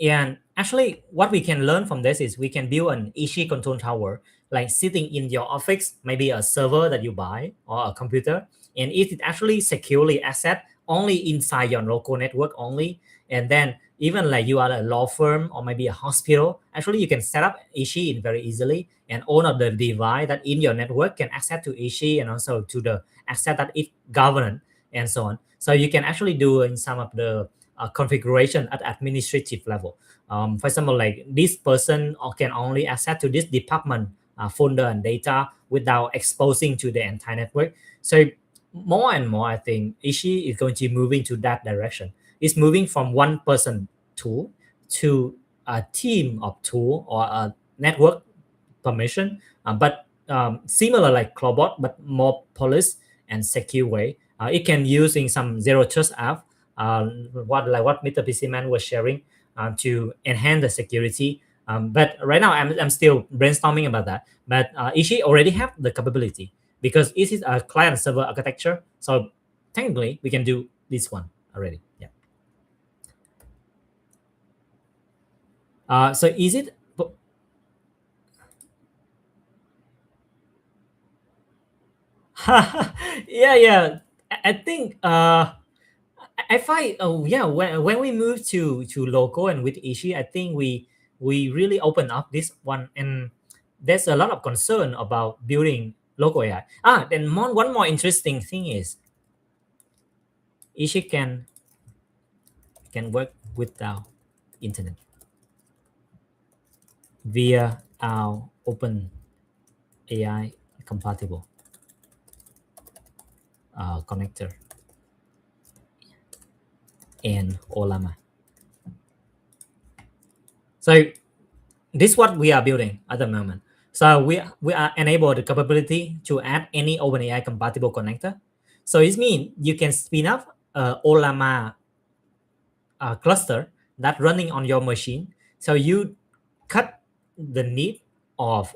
And actually, what we can learn from this is we can build an Ishi control tower, like sitting in your office, maybe a server that you buy or a computer, and it is actually securely accessed only inside your local network only. And then even like you are a law firm or maybe a hospital, actually you can set up Ishi in very easily, and all of the device that in your network can access to Ishi and also to the access that it govern and so on. So you can actually do in some of the configuration at administrative level. For example, like this person can only access to this department folder and data without exposing to the entire network. So more and more, I think Ishi is going to move into that direction. It's moving from one person tool to a team of tool or a network permission, but similar like Clobot, but more polished and secure way. It can use in some zero trust app, what Mr. PC Man was sharing to enhance the security. But right now, I'm still brainstorming about that. But Ishi already have the capability because it is a client server architecture. So technically, we can do this one already. Yeah. So is it? Yeah, yeah. I think I find, oh yeah, when we moved to local and with Ishi, I think we really open up this one, and there's a lot of concern about building local AI. Then one more interesting thing is Ishi can work without internet via our open AI compatible connector and Olama. So this is what we are building at the moment. So we are enable the capability to add any OpenAI compatible connector. So it means you can spin up Olama cluster that running on your machine. So you cut the need of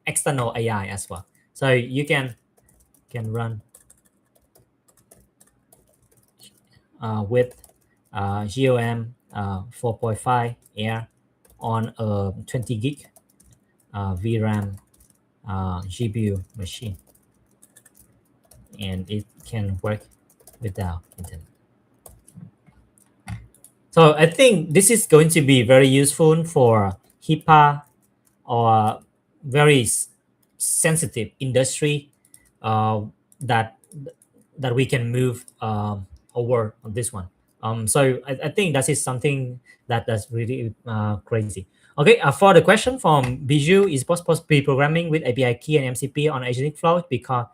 external AI as well. So you can run with GOM 4.5 Air on a 20 gig VRAM GPU machine, and it can work without internet. So I think this is going to be very useful for HIPAA or very sensitive industry uh, that that we can move over on this one. So I think that is something that's really crazy. Okay, for the question from Bijou, is possible to be programming with API key and MCP on AgenticFlow because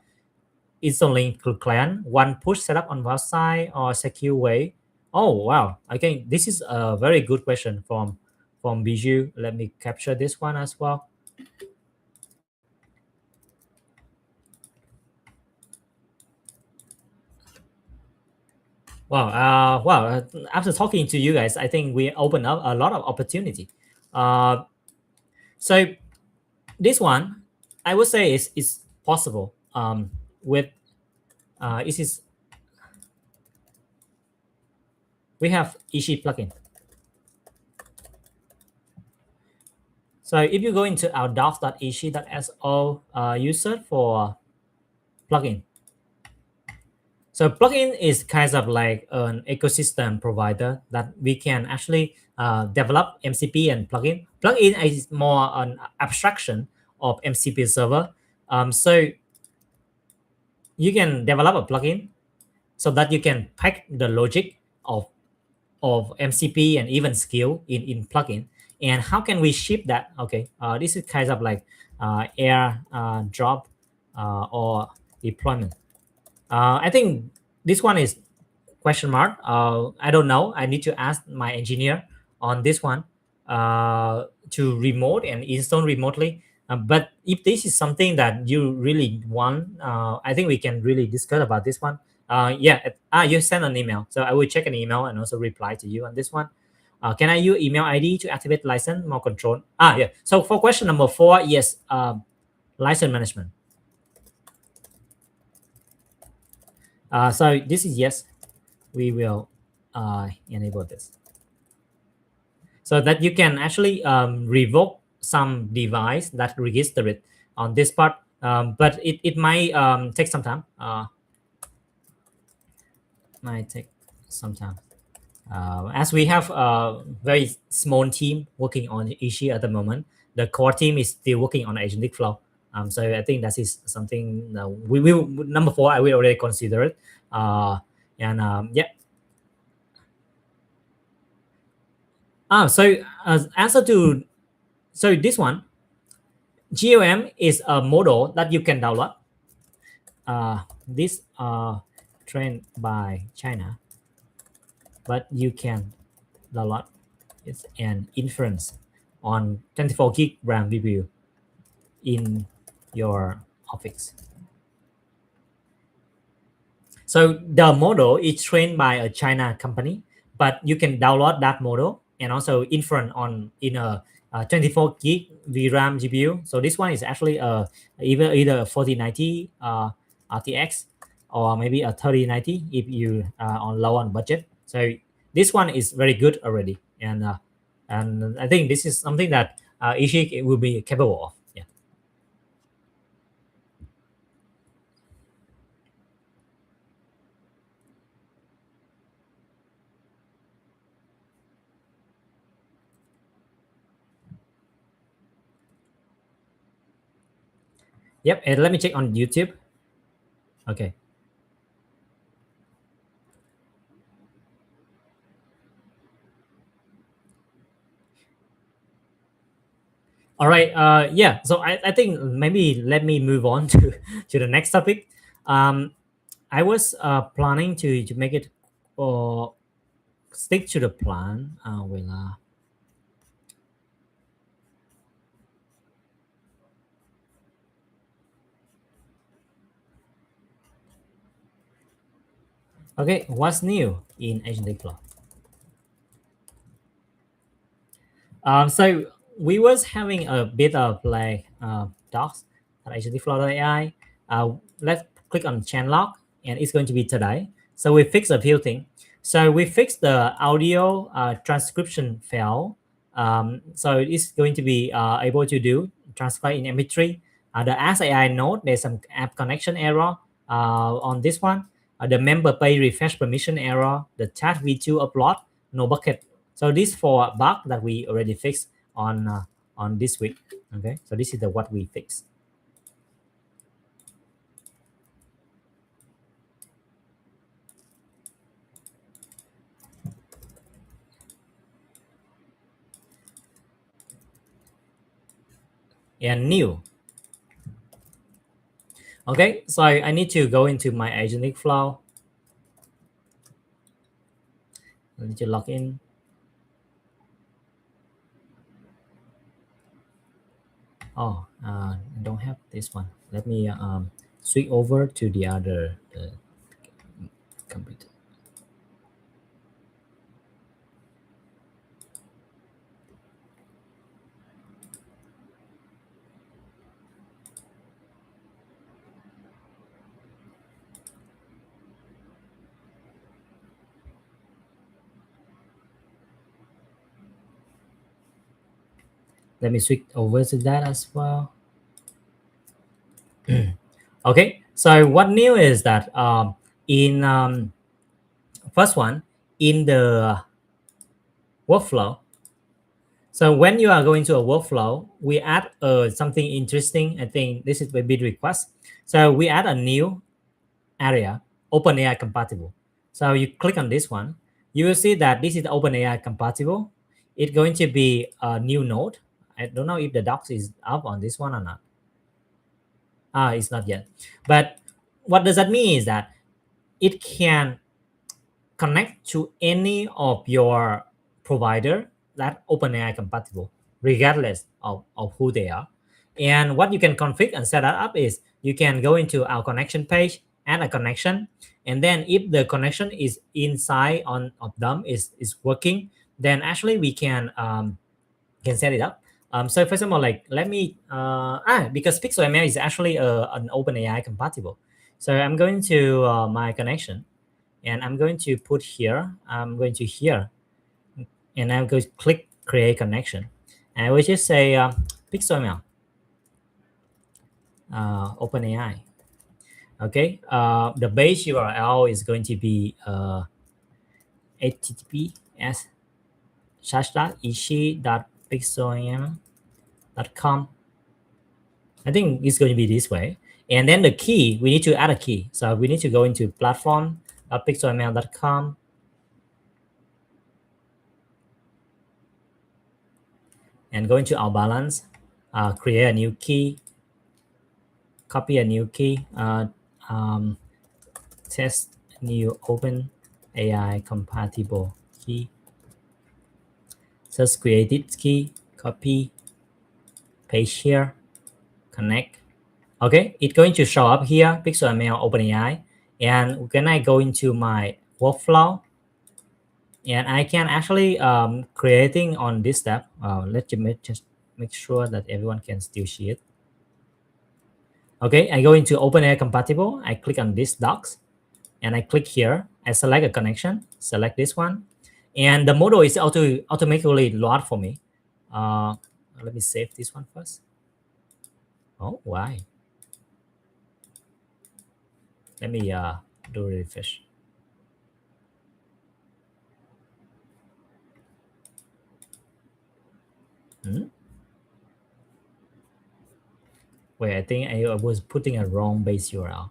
it's only client one push setup on our side or secure way? Oh wow! Okay, this is a very good question from Bijou. Let me capture this one as well. Wow. After talking to you guys, I think we open up a lot of opportunity. Uh, so this one, I would say is possible. With it is we have Ishi plugin. So if you go into our docs.ishi.so, you search for plugin. So plugin is kind of like an ecosystem provider that we can actually develop MCP and plugin. Plugin is more an abstraction of MCP server. So you can develop a plugin so that you can pack the logic of MCP and even skill in plugin. And how can we ship that? Okay, this is kind of like air drop or deployment. I think this one is question mark. I don't know. I need to ask my engineer on this one to remote and install remotely. But if this is something that you really want, I think we can really discuss about this one. You send an email, so I will check an email and also reply to you on this one. Can I use email ID to activate license more control? Yeah. So for question number 4, yes, license management. So this is yes, we will enable this so that you can actually revoke some device that register it on this part. But it might take some time. Might take some time. As we have a very small team working on Ishi at the moment, the core team is still working on AgenticFlow. So I think that is something we will number 4. I will already consider it. And yeah. So answer to this one, GOM is a model that you can download. This trained by China, but you can download. It's an inference on 24 gig RAM VPU in your office. So the model is trained by a China company, but you can download that model and also inference on in a 24 gig VRAM GPU. So this one is actually either a 4090 RTX or maybe a 3090 if you are on low on budget. So this one is very good already, and I think this is something that Ishik will be capable of. Yeah. Yep. And let me check on YouTube. Okay. All right. Yeah. So I think maybe let me move on to the next topic. I was planning to make it uh, stick to the plan. Okay. What's new in AgenticFlow? So we was having a bit of like docs at AgenticFlow.ai. Let's click on chain log, and it's going to be today. So we fixed a few things. So we fixed the audio transcription fail. So it's going to be able to do transfer in MP3. The Ask AI node, there's some app connection error on this one. The member page refresh permission error. The chat V2 upload no bucket. So this for a bug that we already fixed on this week. Okay, so this is the what we fixed. And new. Okay, so I need to go into my AgenticFlow. I need to log in. Oh, I don't have this one. Let me switch over to the other computer. Let me switch over to that as well. Okay, so what new is that in first one in the workflow. So when you are going to a workflow, we add something interesting. I think this is a big request. So we add a new area, OpenAI compatible. So you click on this one, you will see that this is OpenAI compatible. It's going to be a new node. I don't know if the docs is up on this one or not. It's not yet. But what does that mean is that it can connect to any of your provider that OpenAI compatible, regardless of who they are. And what you can configure and set that up is you can go into our connection page, add a connection, and then if the connection is inside on of them is working, then actually we can set it up. So for example, like let me because PixelML is actually an OpenAI compatible. So I'm going to my connection and I'm going to put here, I'm going to here, and I'm going to click create connection. And I will just say PixelML, OpenAI. Okay, the base URL is going to be https //ishi.pixelml.com. I think it's going to be this way. And then the key, we need to add a key. So we need to go into platform.pixelml.com. And go into our balance, create a new key, copy a new key, test new open AI compatible key. Just create it key, copy, paste here, connect. Okay, it's going to show up here, PixelML OpenAI. And when I go into my workflow, and I can actually creating on this step. Let's just make sure that everyone can still see it. Okay, I go into OpenAI compatible. I click on this docs, and I click here. I select a connection. Select this one, and the model is automatically load for me. Let me save this one first. Oh, why? Let me do a refresh. Wait, I think I was putting a wrong base URL.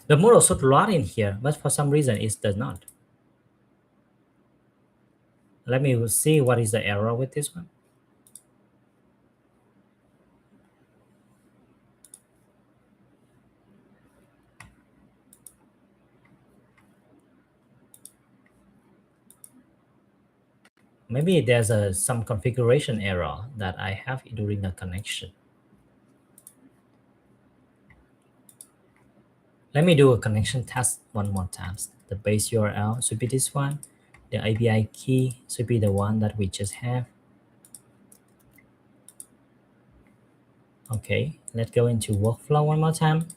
The model should load in here, but for some reason it does not. Let me see what is the error with this one. Maybe there's some configuration error that I have during the connection. Let me do a connection test one more time. The base URL should be this one. The API key should be the one that we just have. Okay, let's go into workflow one more time.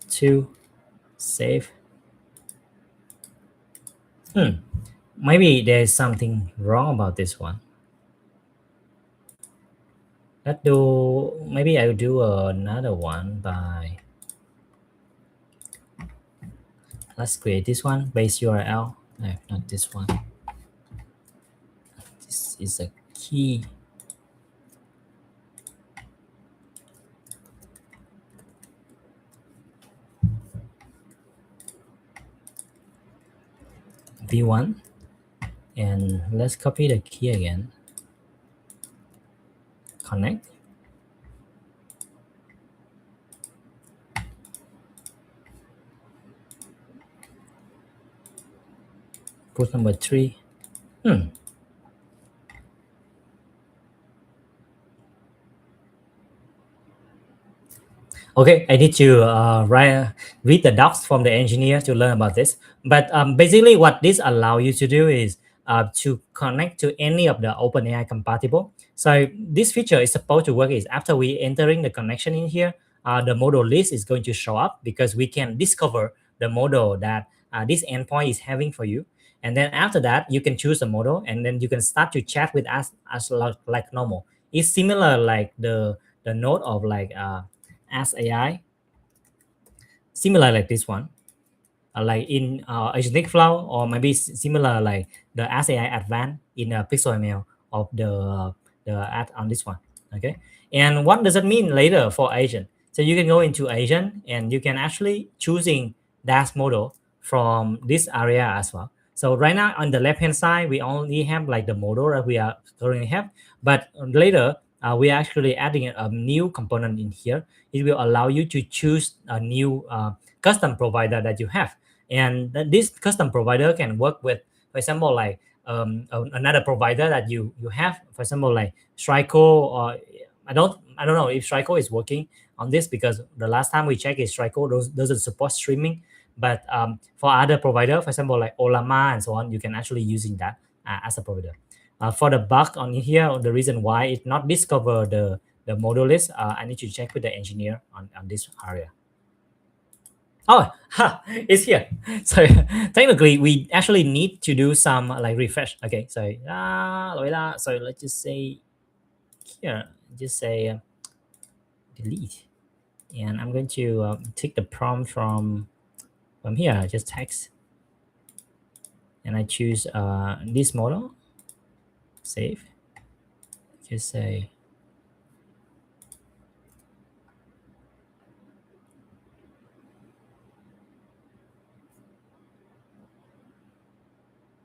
Two, save. Maybe there's something wrong about this one. Maybe I'll do another one by, let's create this one, base URL. No, not this one. This is a key. V1. And let's copy the key again. Connect. Put number 3. Okay, I need to read the docs from the engineer to learn about this. But basically, what this allow you to do is to connect to any of the OpenAI compatible. So this feature is supposed to work is after we entering the connection in here, the model list is going to show up because we can discover the model that this endpoint is having for you. And then after that, you can choose the model, and then you can start to chat with us as like normal. It's similar like the node of like Ask AI, similar like this one, like in AgenticFlow, or maybe similar like the Ask AI Advanced in Pixel ML of the ad on this one. Okay, and what does it mean later for agent? So you can go into agent and you can actually choosing dash model from this area as well. So right now on the left hand side, we only have like the model that we are currently have, but later we are actually adding a new component in here. It will allow you to choose a new custom provider that you have, and this custom provider can work with, for example, like another provider that you have, for example, like Strico, or I don't know if Strico is working on this, because the last time we checked is Strico doesn't support streaming. But for other provider, for example, like Olama and so on, you can actually using that as a provider. For the bug on here, the reason why it not discover the model list, I need to check with the engineer on this area. Oh, it's here. So technically, we actually need to do some like refresh. Okay, so so let's just say here, just say delete, and I'm going to take the prompt from here, just text, and I choose this model, save. Just say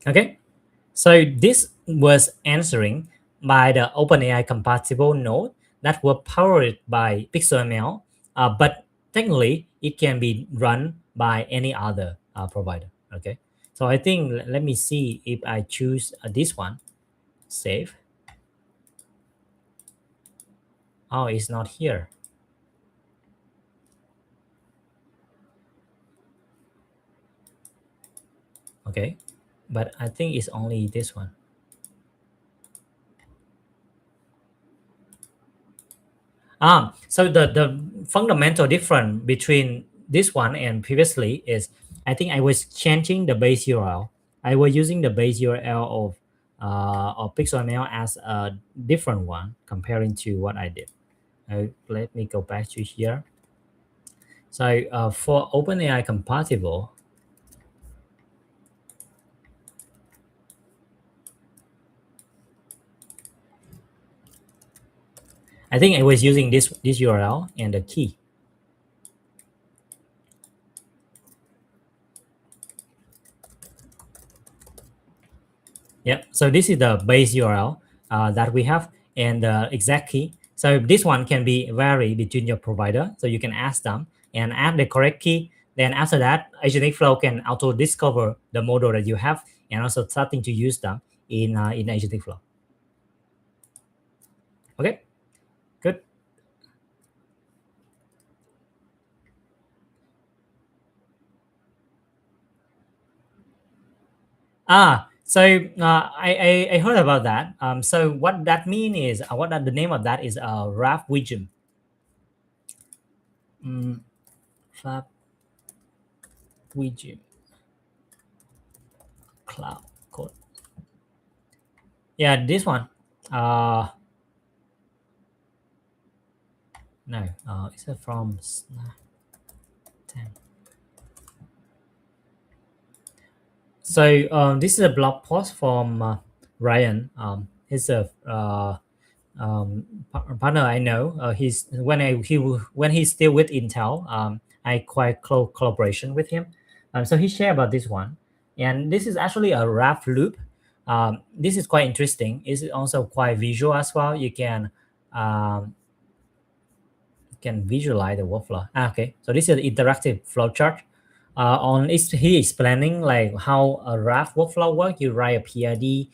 okay. So this was answering by the OpenAI compatible node that were powered by PixelML, but technically it can be run by any other provider. Okay, so I think let me see if I choose this one, save. Oh, it's not here. Okay, but I think it's only this one. So the fundamental difference between this one and previously is, I think I was changing the base URL. I was using the base URL of PixelML as a different one comparing to what I did. Let me go back to here. So for OpenAI compatible, I think I was using this URL and the key. Yep. So this is the base URL that we have, and the exact key. So this one can be vary between your provider. So you can ask them and add the correct key. Then after that, AgenticFlow can auto discover the model that you have and also starting to use them in AgenticFlow. Okay, good. I heard about that. So what that mean is the name of that is RAF Vision. Mm, RAF Vision Cloud Code. Yeah, this one. Uh, no, it's from Snap 10. So this is a blog post from Ryan. He's a partner I know. He's when he's still with Intel. I quite close collaboration with him. So he shared about this one, and this is actually a wrap loop. This is quite interesting. It's also quite visual as well. Um, can visualize the workflow. Okay, so this is an interactive flowchart. He explaining like how a Raft workflow work. You write a PID,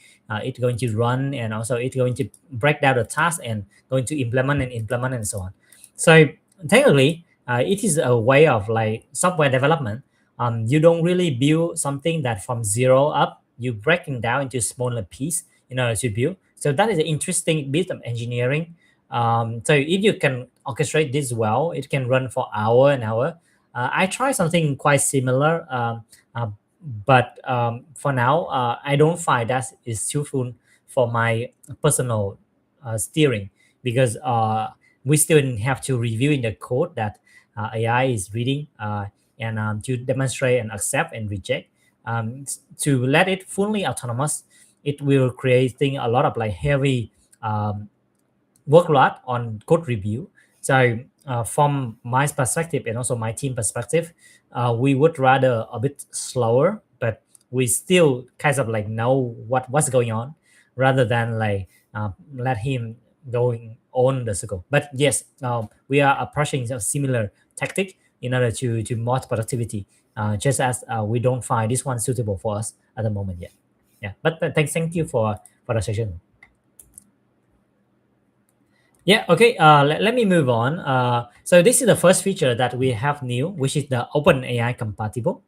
it's going to run, and also it's going to break down the task and going to implement and so on. So technically, it is a way of like software development. You don't really build something that from zero up. You breaking down into smaller piece in order to build. So that is an interesting bit of engineering. So if you can orchestrate this well, it can run for hour and hour. I tried something quite similar, but for now, I don't find that is useful for my personal steering because we still have to review in the code that AI is reading and to demonstrate and accept and reject. To let it fully autonomous, it will creating a lot of like heavy workload on code review. So from my perspective and also my team perspective, we would rather a bit slower, but we still kind of like know what's going on rather than like let him going on the circle. But yes, we are approaching a similar tactic in order to more productivity. Just as we don't find this one suitable for us at the moment yet. Yeah, but thank you for the session. Yeah, okay. Let me move on. So this is the first feature that we have new, which is the OpenAI compatible.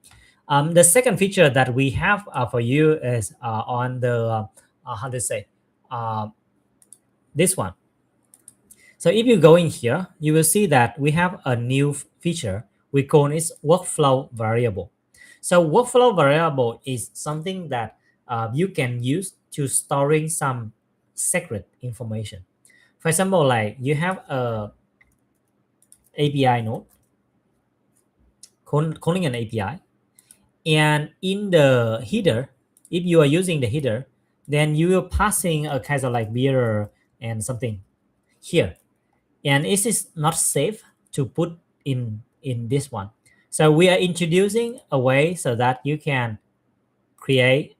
The second feature that we have for you is on the how to say uh, this one. So if you go in here, you will see that we have a new feature. We call it workflow variable. So workflow variable is something that you can use to storing some secret information. For example, like you have a API node, calling an API. And in the header, if you are using the header, then you will passing a kind of like bearer and something here. And it is not safe to put in this one. So we are introducing a way so that you can create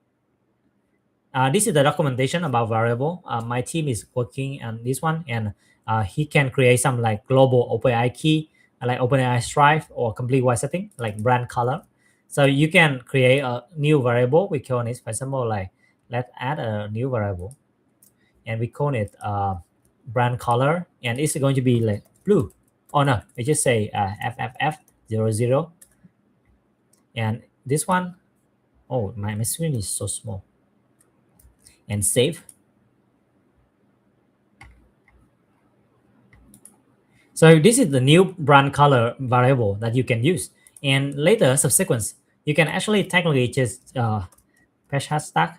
this is the documentation about variable. My team is working on this one, and he can create some like global OpenAI key, like OpenAI Stripe or complete white setting, like brand color. So you can create a new variable. We call it, for example, like let's add a new variable, and we call it brand color, and it's going to be like blue. Oh no, we just say FFF00, and this one, oh my screen is so small, and save. So this is the new brand color variable that you can use. And later, subsequence, you can actually technically just patch hashtag,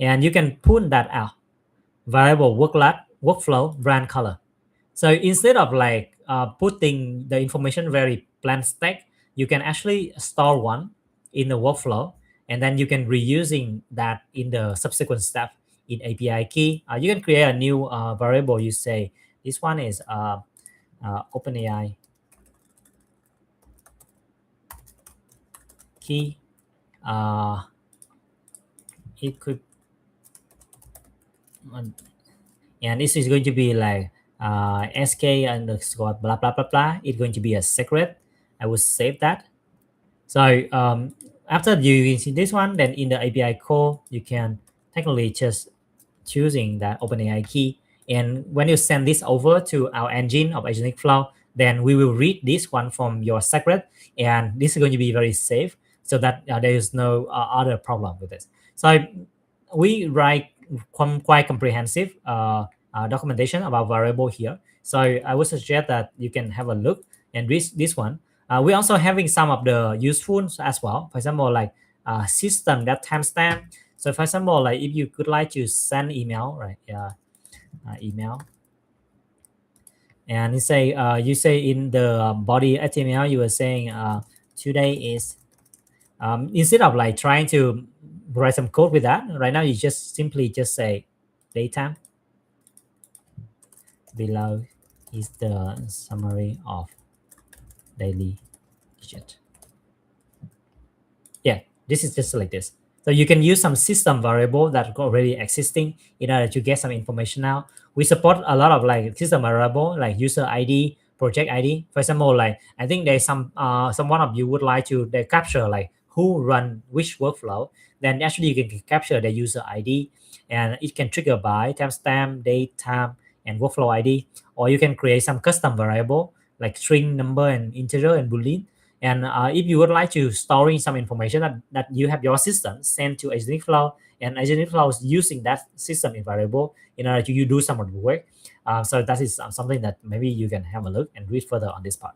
and you can pull that out. Variable workflow brand color. So instead of like putting the information very plain stack, you can actually store one in the workflow, and then you can reusing that in the subsequent step in API key. You can create a new variable. You say this one is OpenAI key. It could, and this is going to be like sk underscore blah blah blah blah. It's going to be a secret. I will save that. So after you see this one, then in the API call, you can technically just choosing that OpenAI key. And when you send this over to our engine of AgenticFlow, then we will read this one from your secret, and this is going to be very safe, so that there is no other problem with this. So we write quite comprehensive documentation about variable here. So I would suggest that you can have a look and read this one. We're also having some of the useful as well. For example, like system that timestamp. So for example, like if you could like to send email, right? Yeah, email, and you say in the body HTML you were saying today is instead of like trying to write some code with that right now, you just simply just say daytime below is the summary of daily digit. Yeah, this is just like this. So you can use some system variable that already existing in order to get some information now. We support a lot of like system variable like user ID, project ID. For example, like I think there's some one of you would like to they capture like who run which workflow. Then actually you can capture the user ID, and it can trigger by timestamp, date, time, and workflow ID. Or you can create some custom variable like string, number, and integer and boolean. And if you would like to storing some information that you have your system send to AgenticFlow, and AgenticFlow is using that system in variable in order to you do some of the work. So that is something that maybe you can have a look and read further on this part.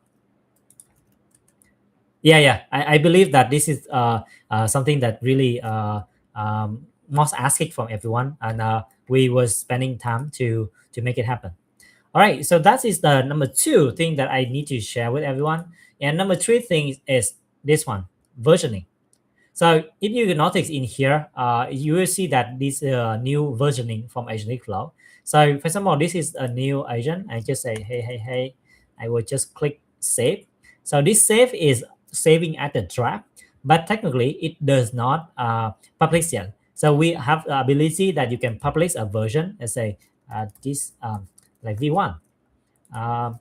Yeah. I believe that this is something that really most asking from everyone, and we were spending time to make it happen. All right, so that is the number two thing that I need to share with everyone. And number three thing is this one, versioning. So if you notice in here, you will see that this new versioning from AgenticFlow. So for example, this is a new agent. I just say, hey. I will just click save. So this save is saving at the draft, but technically it does not publish yet. So we have the ability that you can publish a version. Let's say this like V1. Um,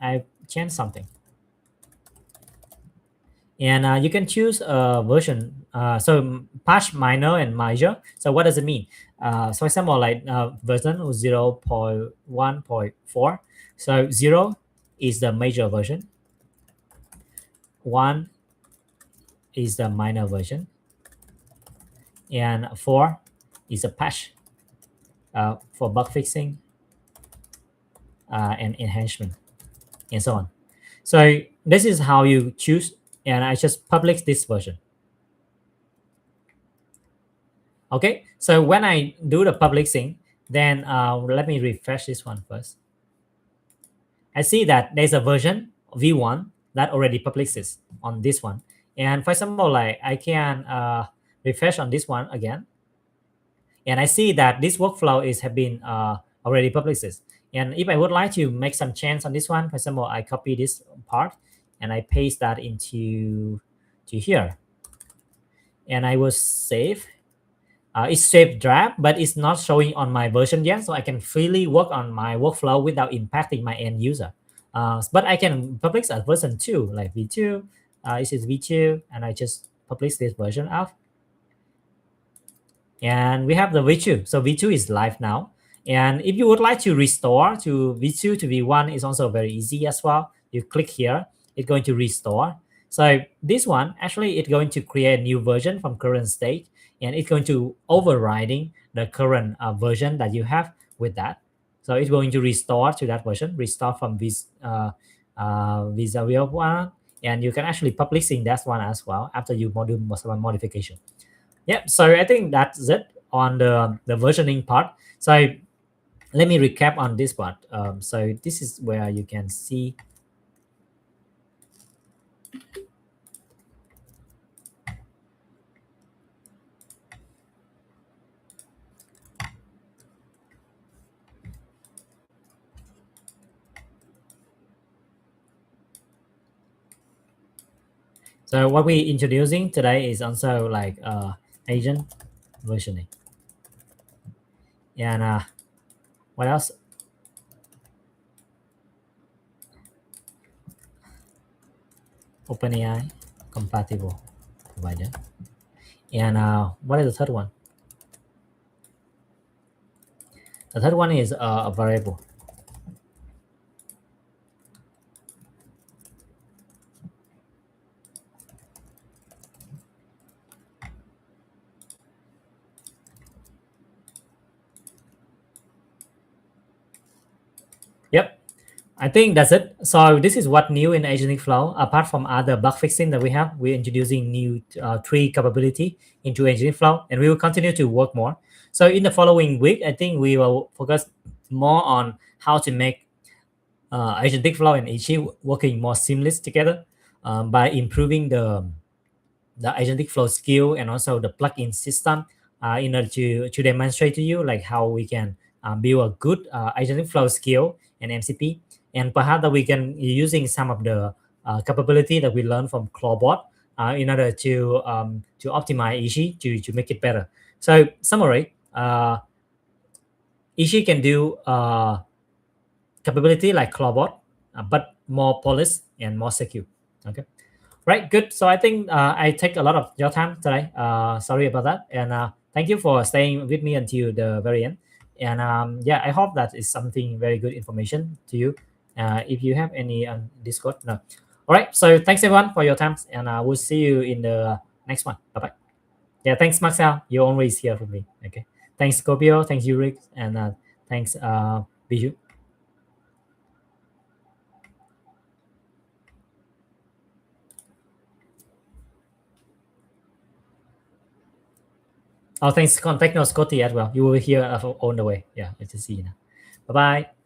I changed something, and you can choose a version. So patch minor and major. So what does it mean? So for example, like version 0.1.4. So 0 is the major version, 1 is the minor version, and 4 is a patch for bug fixing and enhancement, and so on. So this is how you choose, and I just publish this version. Okay, so when I do the publishing, then let me refresh this one first. I see that there's a version V1 that already publishes on this one. And for example, like I can refresh on this one again, and I see that this workflow is have been already published. And if I would like to make some change on this one, for example, I copy this part and I paste that into to here, and I will save. It's saved draft, but it's not showing on my version yet, so I can freely work on my workflow without impacting my end user. But I can publish a version 2, like V2. This is V2, and I just publish this version of. And we have the V2. So V2 is live now. And if you would like to restore to V2 to V1, it's also very easy as well. You click here, it's going to restore. So this one, actually, it's going to create a new version from current state, and it's going to overriding the current version that you have with that. So it's going to restore to that version, restore from this Visa one, and you can actually publishing that one as well after you do some modification. Yeah, so I think that's it on the versioning part. So let me recap on this part. So this is where you can see. So what we introducing today is also like agent versioning. And what else? OpenAI compatible provider. And what is the third one? The third one is a variable. I think that's it. So this is what new in AgenticFlow. Apart from other bug fixing that we have, we're introducing new three capability into AgenticFlow, and we will continue to work more. So in the following week, I think we will focus more on how to make AgenticFlow and Ichi working more seamless together by improving the agentic flow skill and also the plugin system in order to demonstrate to you like how we can build a good agentic flow skill and MCP, and perhaps that we can using some of the capability that we learned from Clawbot in order to optimize Ishi to make it better. So summary, Ishi can do capability like Clawbot, but more polished and more secure. Okay. Right, good. So I think I take a lot of your time today. Sorry about that, and thank you for staying with me until the very end. And yeah, I hope that is something very good information to you. If you have any Discord, no. All right. So thanks everyone for your time, and we'll see you in the next one. Bye bye. Yeah, thanks Marcel. You're always here for me. Okay. Thanks Scorpio. Thanks Ulrich, and thanks Biju. Oh, thanks Contact Scotty as well. You will hear on the way. Yeah, good to see you now. Bye bye.